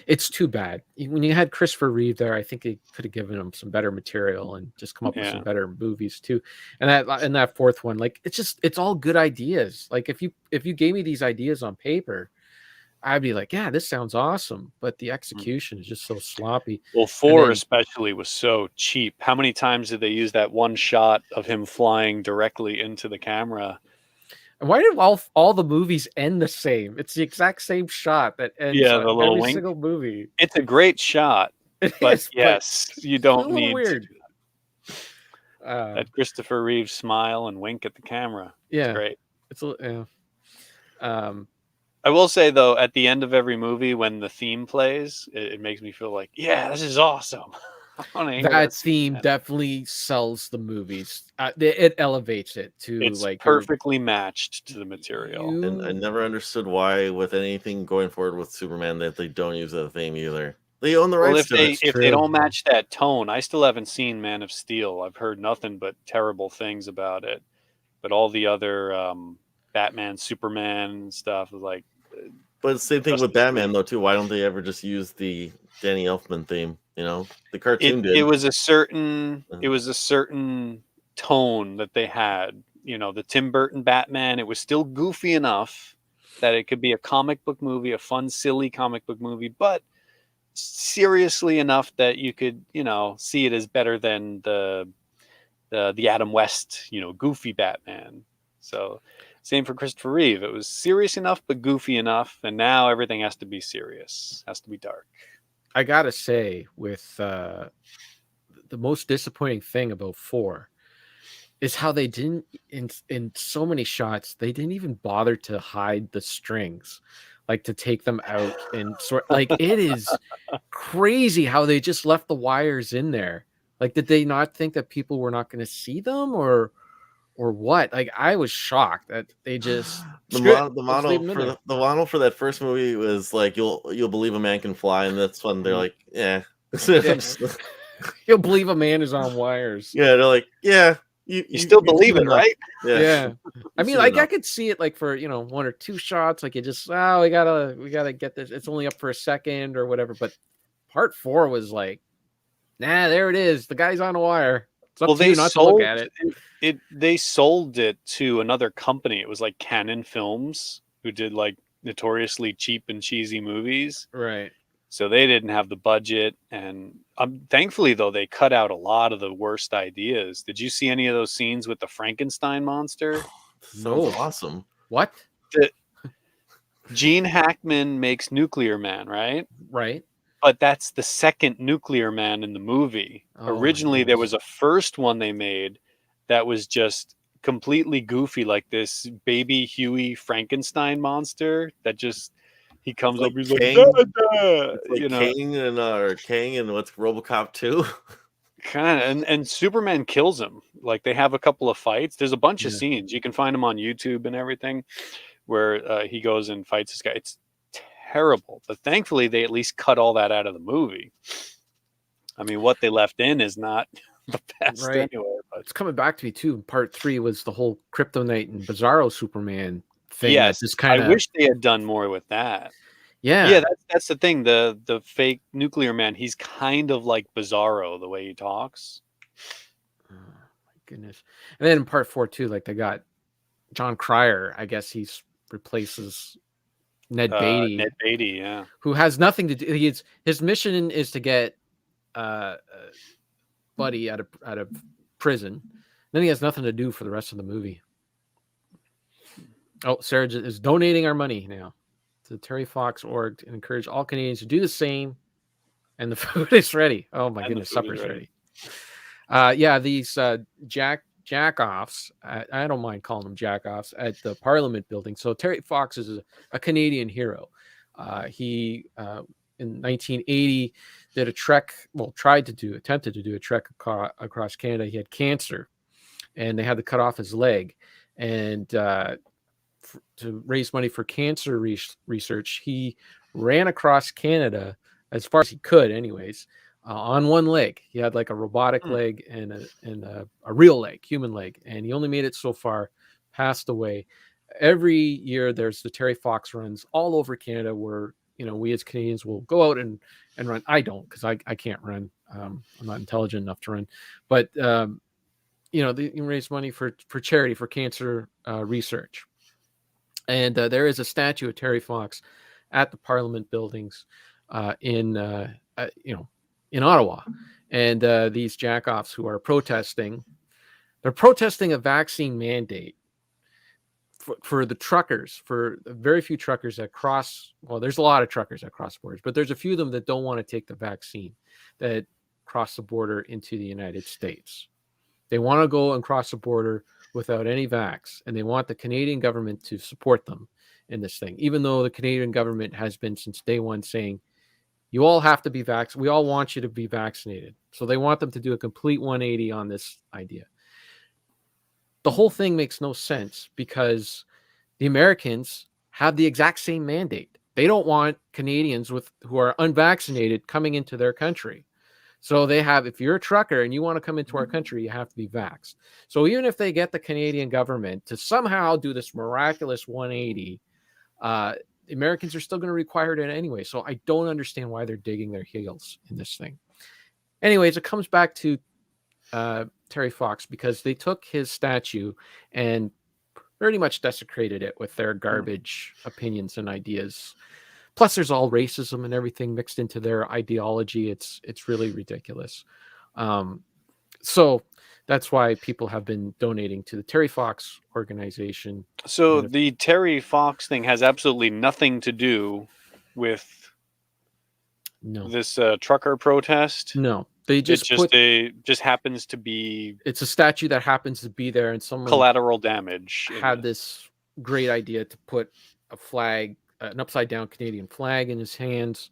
It's too bad. When you had Christopher Reeve there, I think they could have given him some better material and just come up with some better movies too. And that fourth one, like, it's all good ideas. Like, if you gave me these ideas on paper, I'd be like, yeah, this sounds awesome. But the execution is just so sloppy. Well, 4 especially was so cheap. How many times did they use that one shot of him flying directly into the camera? And why did all the movies end the same? It's the exact same shot that ends every single movie. It's a great shot, but you don't need weird. That Christopher Reeve smile and wink at the camera. Yeah, it's great. It's I will say though, at the end of every movie, when the theme plays, it makes me feel like, yeah, this is awesome. That theme definitely sells the movies. It elevates it to it's like perfectly matched to the material. And I never understood why, with anything going forward with Superman, that they don't use that theme either. They own the rights to it. If they don't match that tone, I still haven't seen Man of Steel. I've heard nothing but terrible things about it. But all the other Batman, Superman stuff is like. But the same thing with Batman though too. Why don't they ever just use the Danny Elfman theme? The cartoon did. It was a certain tone that they had. The Tim Burton Batman, it was still goofy enough that it could be a comic book movie, a fun, silly comic book movie, but seriously enough that you could, see it as better than the Adam West, goofy Batman. So same for Christopher Reeve. It was serious enough, but goofy enough. And now everything has to be serious, has to be dark. I gotta say, with the most disappointing thing about 4 is how they didn't, in so many shots, they didn't even bother to hide the strings, like to take them out and like it is crazy how they just left the wires in there. Like, did they not think that people were not going to see them, or what? Like, I was shocked that they just the model for that first movie was like, you'll believe a man can fly, and that's when they're like, you'll believe a man is on wires. Yeah, they're like, yeah, you still believe it, right? Yeah. I mean, like, I could see it like for 1 or 2 shots, like, it just, we gotta get this. It's only up for a second or whatever. But part 4 was like, nah, there it is. The guy's on a wire. It's up to you not to look at it. They sold it to another company. It was like Canon Films, who did like notoriously cheap and cheesy movies. Right. So they didn't have the budget. And thankfully, though, they cut out a lot of the worst ideas. Did you see any of those scenes with the Frankenstein monster? So awesome. What? Gene Hackman makes Nuclear Man, right? Right. But that's the second Nuclear Man in the movie. Oh, my Originally, there goodness. was a first one they made that was just completely goofy, like this baby Huey Frankenstein monster that just he comes like up, he's Kang. like, "Dada!" It's like you know, Kang and what's RoboCop 2? kind of. And Superman kills him. Like they have a couple of fights. There's a bunch of Yeah. scenes you can find them on YouTube and everything, where he goes and fights this guy. It's terrible, but thankfully they at least cut all that out of the movie. I mean, what they left in is not the best Right. anyway. But It's coming back to me too. Part 3 was the whole Kryptonite and Bizarro Superman thing. yes, That just kind I of, wish they had done more with that. yeah. Yeah, that's the thing. The fake Nuclear Man, he's kind of like Bizarro the way he talks. Oh, my goodness. And then in part 4 too, like they got John Cryer. I guess he's replaces Ned Beatty, Ned Beatty, yeah. who has nothing to do. His mission is to get Buddy out of prison. Then he has nothing to do for the rest of the movie. Oh, Sarah is donating our money now to the Terry Fox org to encourage all Canadians to do the same. And the food is ready. Oh my goodness, supper's ready. Yeah, these jack-offs. I don't mind calling them jack-offs at the Parliament building. So Terry Fox is a Canadian hero. He in 1980 did a trek. Well, attempted to do a trek across Canada. He had cancer, and they had to cut off his leg. And to raise money for cancer research, he ran across Canada as far as he could, anyways. On one leg. He had like a robotic leg and a real leg, human leg, and he only made it so far, passed away. Every year there's the Terry Fox runs all over Canada where, we as Canadians will go out and run. I don't, because I can't run. I'm not intelligent enough to run. But, they raise money for charity, for cancer research. And there is a statue of Terry Fox at the Parliament buildings in Ottawa, and these jackoffs who are protesting, they're protesting a vaccine mandate for the truckers, for very few truckers that cross. Well, there's a lot of truckers that cross borders, but there's a few of them that don't want to take the vaccine that cross the border into the United States. They want to go and cross the border without any vax, and they want the Canadian government to support them in this thing, even though the Canadian government has been since day one saying, you all have to be vaccinated. We all want you to be vaccinated. So they want them to do a complete 180 on this idea. The whole thing makes no sense because the Americans have the exact same mandate. They don't want Canadians who are unvaccinated coming into their country. So they have, if you're a trucker and you want to come into our country, you have to be vaxxed. So even if they get the Canadian government to somehow do this miraculous 180, Americans are still going to require it anyway. So I don't understand why they're digging their heels in this thing. Anyways, it comes back to Terry Fox because they took his statue and pretty much desecrated it with their garbage opinions and ideas. Plus, there's all racism and everything mixed into their ideology. It's really ridiculous. So that's why people have been donating to the Terry Fox organization. So the Terry Fox thing has absolutely nothing to do with this trucker protest. No, they just just happens to be. It's a statue that happens to be there, and someone collateral damage had this great idea to put a flag, an upside down Canadian flag, in his hands,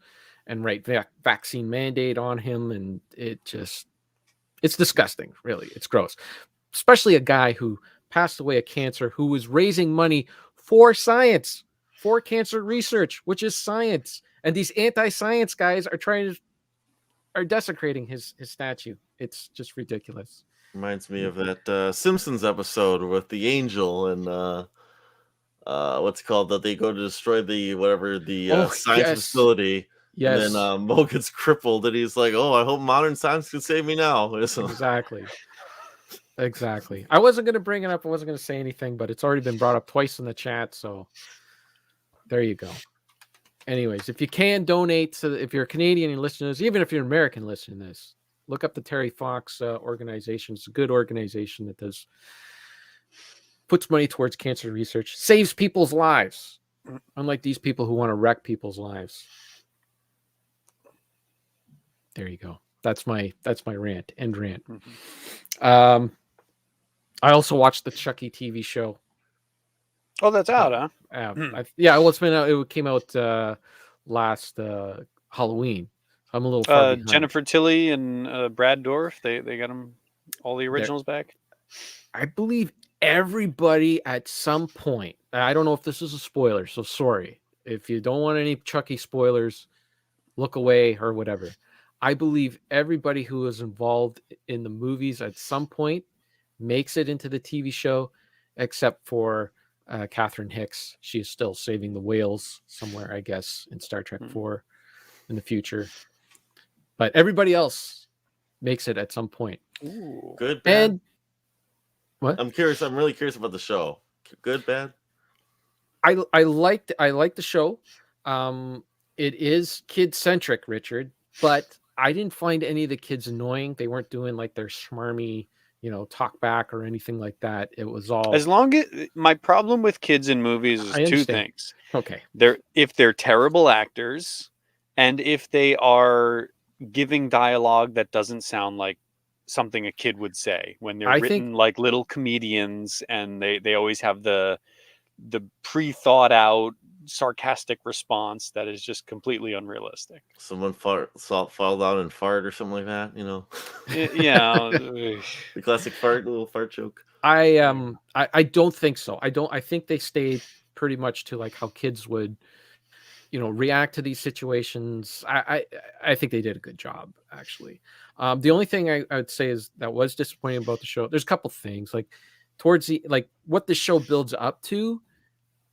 and write vaccine mandate on him, and it's disgusting. Really, it's gross. Especially a guy who passed away of cancer, who was raising money for science, for cancer research, which is science. And these anti-science guys are desecrating his statue. It's just ridiculous. Reminds me of that Simpsons episode with the angel and what's it called, that they go to destroy the science facility. Yes. And then Mo gets crippled, and he's like, "Oh, I hope modern science can save me now." Exactly. I wasn't going to bring it up. I wasn't going to say anything, but it's already been brought up twice in the chat. So there you go. Anyways, if you can donate if you're a Canadian and listen to this, even if you're an American listening to this, look up the Terry Fox organization. It's a good organization that puts money towards cancer research, saves people's lives. Unlike these people who want to wreck people's lives. There you go. That's my rant. End rant. I also watched the Chucky TV show. Oh, that's out, huh? Well, it's been out. It came out last Halloween. I'm a little far behind. Jennifer Tilly and Brad Dourif. They got them all the originals back. I believe everybody at some point. I don't know if this is a spoiler, so sorry if you don't want any Chucky spoilers. Look away or whatever. I believe everybody who was involved in the movies at some point makes it into the TV show, except for Catherine Hicks. She is still saving the whales somewhere, I guess, in Star Trek 4 in the future. But everybody else makes it at some point. Ooh. Good, bad? And what? I'm curious. I'm really curious about the show. Good, bad? I liked the show. It is kid centric, Richard, but I didn't find any of the kids annoying. They weren't doing like their smarmy, talk back or anything like that. It was all as long as my problem with kids in movies is two things. Okay, if they're terrible actors, and if they are giving dialogue that doesn't sound like something a kid would say when they're written like little comedians, and they always have the pre-thought out sarcastic response that is just completely unrealistic. Someone fall down and fart or something like that, Yeah. The classic little fart joke. I don't think so. I think they stayed pretty much to like how kids would react to these situations. I think they did a good job, actually. The only thing I would say is that was disappointing about the show. There's a couple things like towards the what the show builds up to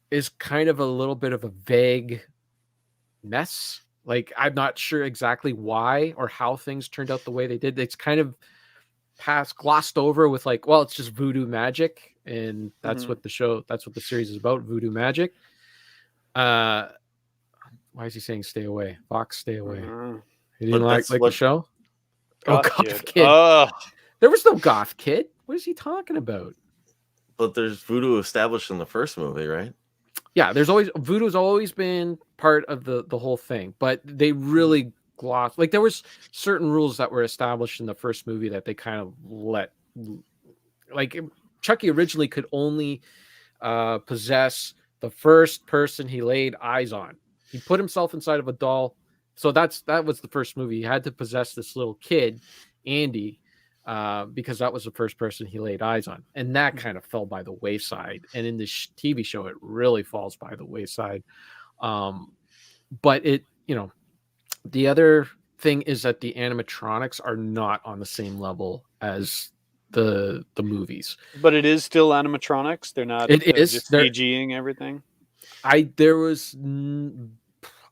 is kind of a little bit of a vague mess. Like I'm not sure exactly why or how things turned out the way they did. It's kind of glossed over with like, well, it's just voodoo magic, and that's what the series is about, voodoo magic. Why is he saying stay away? Fox, stay away. You didn't like the show? Goth Kid. There was no goth kid. What is he talking about? But there's voodoo established in the first movie, right? Yeah, voodoo's always been part of the whole thing, but they really glossed. Like there was certain rules that were established in the first movie that they kind of let. Like Chucky originally could only possess the first person he laid eyes on. He put himself inside of a doll. So that was the first movie. He had to possess this little kid, Andy, because that was the first person he laid eyes on. And that kind of fell by the wayside. And in this TV show, it really falls by the wayside. But the other thing is that the animatronics are not on the same level as the movies. But it is still animatronics. They're not just CGing everything.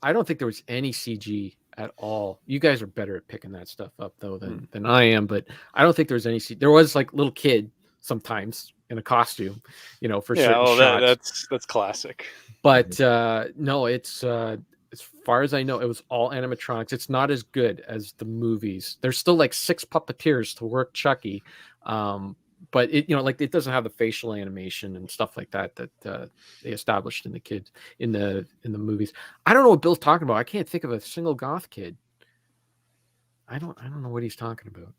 I don't think there was any CG at all. You guys are better at picking that stuff up though than I am, but I don't think there was any CG. There was like little kid sometimes in a costume, for certain shots. That's classic. But no, it's as far as I know, it was all animatronics. It's not as good as the movies. There's still like 6 puppeteers to work Chucky. But it it doesn't have the facial animation and stuff like that they established in the movies. I don't know what Bill's talking about. I can't think of a single goth kid. I don't know what he's talking about.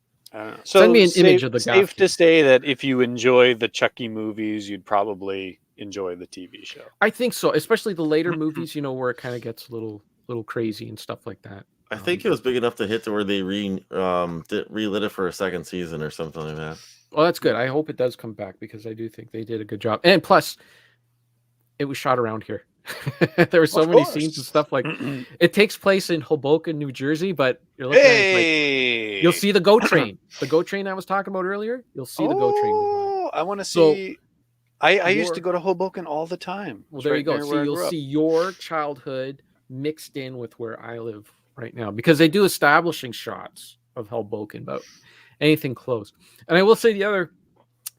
So send me an image of the goth safe kid. To say that if you enjoy the Chucky movies, you'd probably enjoy the TV show. I think so, especially the later movies, where it kind of gets a little crazy and stuff like that. I think it was big enough to hit to where they relit it for a second season or something like that. Well, that's good. I hope it does come back because I do think they did a good job. And plus, it was shot around here. There were so many scenes and stuff like it takes place in Hoboken, New Jersey, but you're looking at you'll see the GO train. The GO train I was talking about earlier, you'll see the GO train. Oh, I want to see. I used to go to Hoboken all the time. Well, there you go. So you'll see your childhood mixed in with where I live right now because they do establishing shots of Hoboken, but anything close. And I will say the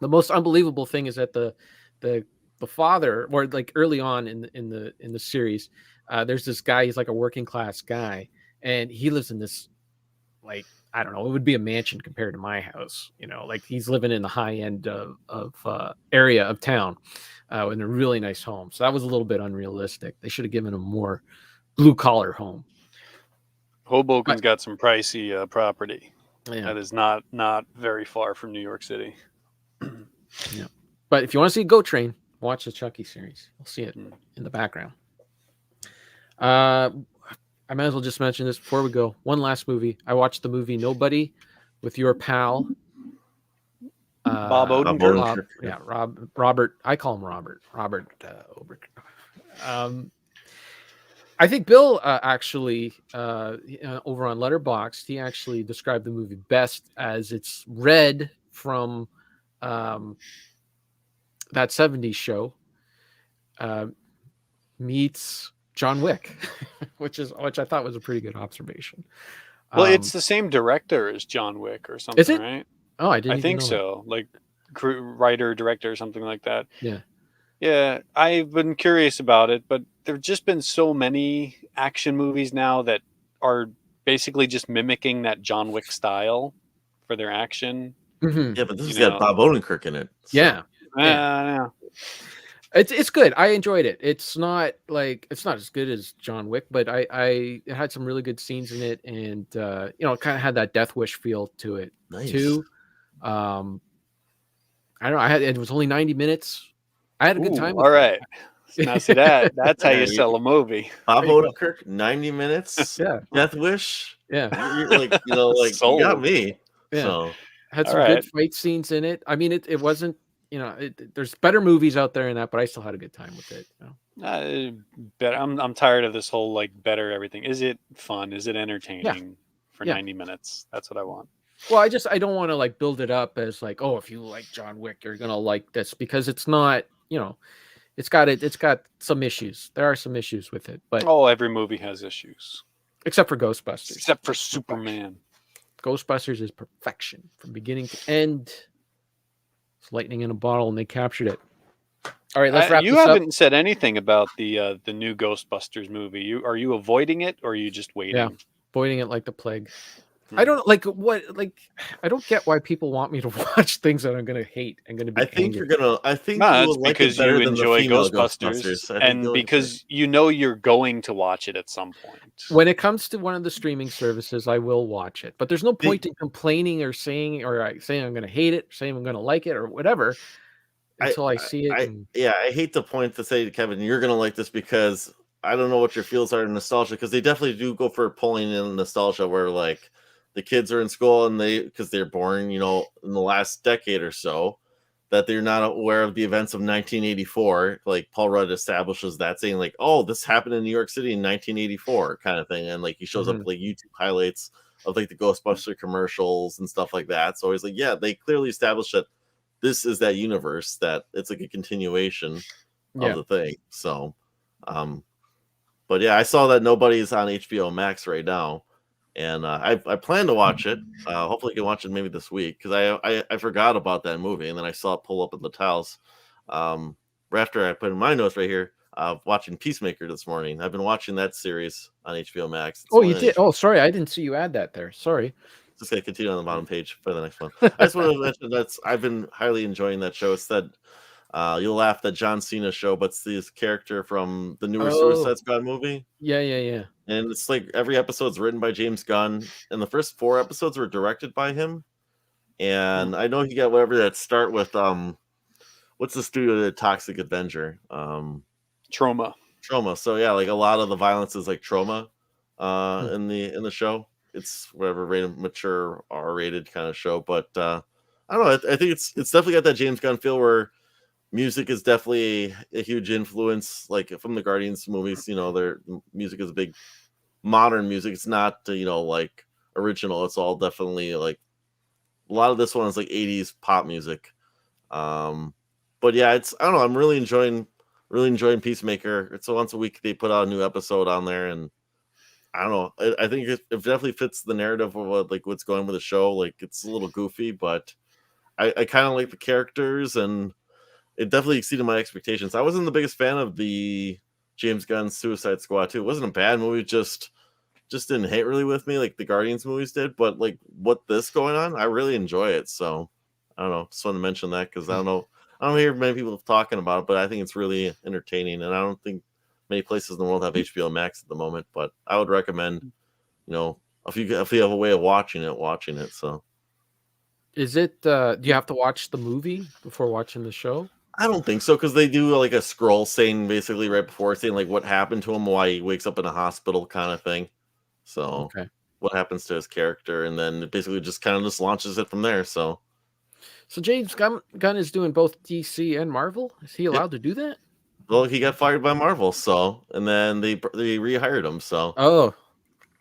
most unbelievable thing is that the father, or like early on in the series, there's this guy. He's like a working class guy, and he lives in this like I don't know, it would be a mansion compared to my house. Like he's living in the high end of area of town in a really nice home. So that was a little bit unrealistic. They should have given him more blue collar home. Hoboken's got some pricey property. Yeah. That is not very far from New York City. Yeah. But if you want to see Go Train, watch the Chucky series. You'll see it in the background. I might as well just mention this before we go. One last movie. I watched the movie Nobody with your pal. Bob Odenkirk. Robert. I call him Robert. Robert I think Bill actually over on Letterboxd, he actually described the movie best as it's read from that 70s show meets John Wick, which I thought was a pretty good observation. Well, it's the same director as John Wick or something, is it? Right? Oh, I didn't. I think know so. Like writer, director, or something like that. Yeah. Yeah, I've been curious about it, but there've just been so many action movies now that are basically just mimicking that John Wick style for their action. Mm-hmm. Yeah, but this has got Bob Odenkirk in it. So. Yeah. Yeah. It's good. I enjoyed it. It's not as good as John Wick, but it had some really good scenes in it, and it kind of had that Death Wish feel to it too. I don't know. It was only 90 minutes. I had a good time. All right. Now see that's how you sell a movie. Bob Odenkirk, 90 minutes. Yeah. Death Wish. Yeah. You're you got me. Yeah. So had some good fight scenes in it. I mean, it wasn't, there's better movies out there than that, but I still had a good time with it. I'm tired of this whole better everything. Is it fun? Is it entertaining for 90 minutes? That's what I want. Well, I don't want to build it up as if you like John Wick, you're gonna like this, because it's not. It's got some issues. There are some issues with it, but every movie has issues, except for Ghostbusters. Except for Superman. Ghostbusters is perfection from beginning to end. It's lightning in a bottle, and they captured it. All right, let's wrap this up. You haven't said anything about the new Ghostbusters movie. Are you avoiding it, or are you just waiting? Yeah, avoiding it like the plague. I don't I don't get why people want me to watch things that I'm going to hate and going to be. I think angry. it's because you enjoy Ghostbusters, and because you're going to watch it at some point. When it comes to one of the streaming services, I will watch it, but there's no point in complaining or saying I'm going to hate it, or saying I'm going to like it, or whatever until I see it. I hate the point to say to Kevin, you're going to like this, because I don't know what your feels are in nostalgia, because they definitely do go for pulling in nostalgia where the kids are in school and because they're born, in the last decade or so, that they're not aware of the events of 1984. Like Paul Rudd establishes that, saying oh, this happened in New York City in 1984 kind of thing. And he shows up YouTube highlights of the Ghostbuster commercials and stuff like that. So he's they clearly established that this is that universe, that it's a continuation of the thing. So, but yeah, I saw that Nobody's on HBO Max right now. And I plan to watch it. Hopefully, I can watch it maybe this week, because I forgot about that movie, and then I saw it pull up in the tiles. Right after I put in my notes right here, watching Peacemaker this morning. I've been watching that series on HBO Max. You did? Oh, sorry, I didn't see you add that there. Sorry. Just gonna continue on the bottom page for the next one. I just want to mention I've been highly enjoying that show. It's that you'll laugh, that John Cena show, but it's this character from the newer Suicide Squad movie. Yeah. And it's every episode's written by James Gunn, and the first 4 episodes were directed by him. And I know he got whatever that start with. What's the studio that Toxic Avenger? Trauma. So yeah, a lot of the violence is Trauma in the show. It's whatever rated, mature, R-rated kind of show. But I don't know. I think it's definitely got that James Gunn feel where music is definitely a huge influence, from the Guardians movies. Their music is a big modern music. It's not original. It's all definitely a lot of this one is 80s pop music. But yeah, I don't know. I'm really enjoying Peacemaker. It's once a week they put out a new episode on there, and I don't know. I think it definitely fits the narrative of what's going with the show. It's a little goofy, but I kind of like the characters, and it definitely exceeded my expectations. I wasn't the biggest fan of the James Gunn Suicide Squad 2. It wasn't a bad movie, just just didn't hit really with me like the Guardians movies did. But like what this going on, I really enjoy it. So I don't know. Just wanted to mention that because I don't hear many people talking about it, but I think it's really entertaining, and I don't think many places in the world have HBO Max at the moment. But I would recommend, if you have a way of watching it. So Is it? Do you have to watch the movie before watching the show? I don't think so, because they do like a scroll saying basically right before saying like what happened to him, why he wakes up in a hospital kind of thing. So what happens to his character, and then it basically just kind of just launches it from there. So James Gunn is doing both DC and Marvel. Is he allowed to do that? Well, he got fired by Marvel, and then they rehired him. So oh,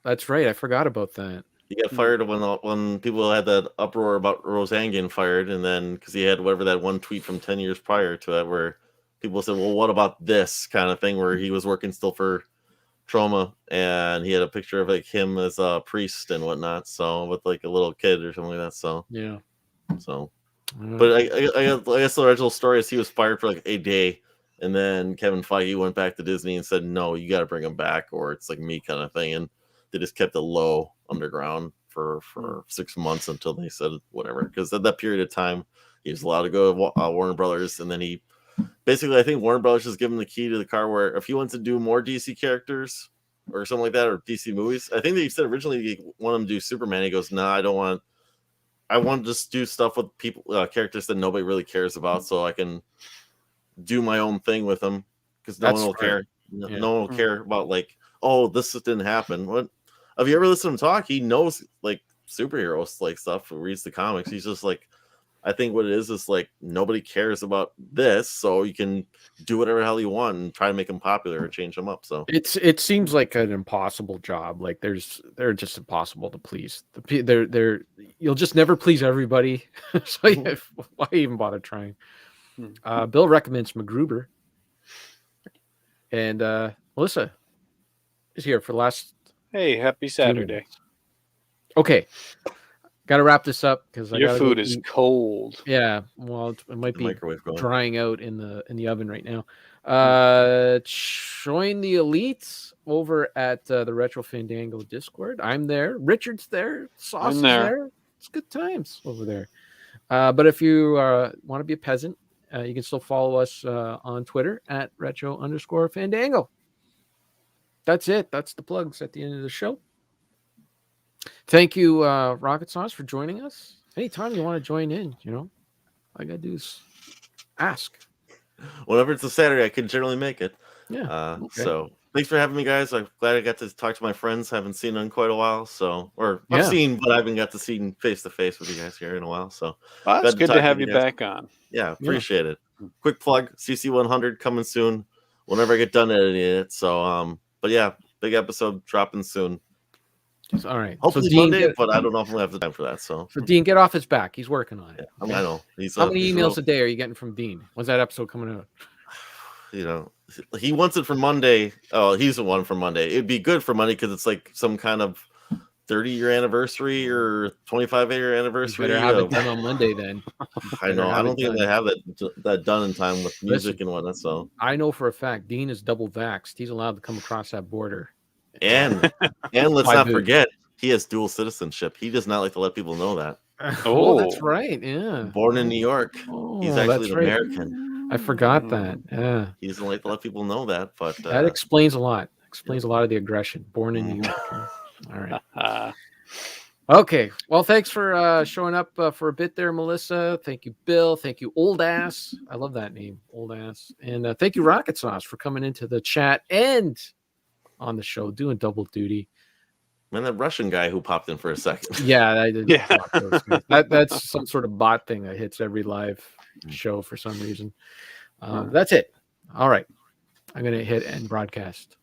that's right. I forgot about that. He got fired when people had that uproar about Roseanne getting fired, and then because he had whatever that one tweet from 10 years prior to that, where people said, "Well, what about this kind of thing?" Where he was working still for Trauma, and he had a picture of like him as a priest and whatnot, so with like a little kid or something like that. So yeah, but I guess the original story is he was fired for like a day, and then Kevin Feige went back to Disney and said, "No, you got to bring him back, or it's like me kind of thing," and they just kept it low underground for 6 months until they said whatever, because at that period of time he was allowed to go to Warner Brothers, and then he basically, I think Warner Brothers just gave him the key to the car where if he wants to do more DC characters or something like that, or DC movies, I think they said originally he wanted him to do Superman. He goes, "Nah, I want to just do stuff with people, characters that nobody really cares about, so I can do my own thing with them, because no one will care. No one will care about like, oh, this didn't happen." What? Have you ever listened to him talk? He knows like superheroes like stuff. Who reads the comics? He's just like, I think what it is like nobody cares about this, so you can do whatever the hell you want and try to make them popular or change them up. So it seems like an impossible job. Like they're just impossible to please. You'll just never please everybody. So why even bother trying? Bill recommends MacGruber, and Melissa is here for the last. Hey, happy Saturday. Okay. Got to wrap this up because your food is cold. Yeah, well, it might be drying out in the oven right now. Join the elites over at the Retro Fandango Discord. I'm there. Richard's there. Sauce is there. It's good times over there. But if you want to be a peasant, you can still follow us on Twitter at retro_fandango. That's it. That's the plugs at the end of the show. Thank you, Rocket Sauce, for joining us. Anytime you want to join in, all I got to do is ask. Whenever it's a Saturday, I can generally make it. Yeah. So thanks for having me, guys. I'm glad I got to talk to my friends. Haven't seen them in quite a while. I've seen, but I haven't got to see face to face with you guys here in a while. So it's good to have you back on. Yeah, appreciate it. Quick plug: CC100 coming soon. Whenever I get done editing it. So but yeah, big episode dropping soon. All right. Hopefully Monday, but I don't know if I'm gonna have the time for that. So Dean, get off his back. He's working on it. Yeah, I know. How many emails a day are you getting from Dean? When's that episode coming out? He wants it for Monday. Oh, he's the one for Monday. It'd be good for Monday because it's like some kind of 30-year anniversary or 25-year anniversary. You better have it done on Monday then. I know. I don't think they have that done in time with music and whatnot. So I know for a fact Dean is double vaxxed. He's allowed to come across that border. And let's not forget, he has dual citizenship. He does not like to let people know that. Oh, that's right. Yeah. Born in New York. He's actually an American. I forgot that. Yeah. He doesn't like to let people know that, but that explains a lot. Explains a lot of the aggression. Born in New York. All right. Okay. Well, thanks for showing up for a bit there, Melissa. Thank you, Bill. Thank you, Old Ass. I love that name, Old Ass. And thank you, Rocket Sauce, for coming into the chat and on the show, doing double duty. And that Russian guy who popped in for a second. Yeah, I did. Yeah. That's some sort of bot thing that hits every live show for some reason. That's it. All right. I'm going to hit end broadcast.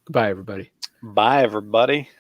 Goodbye, everybody. Bye, everybody.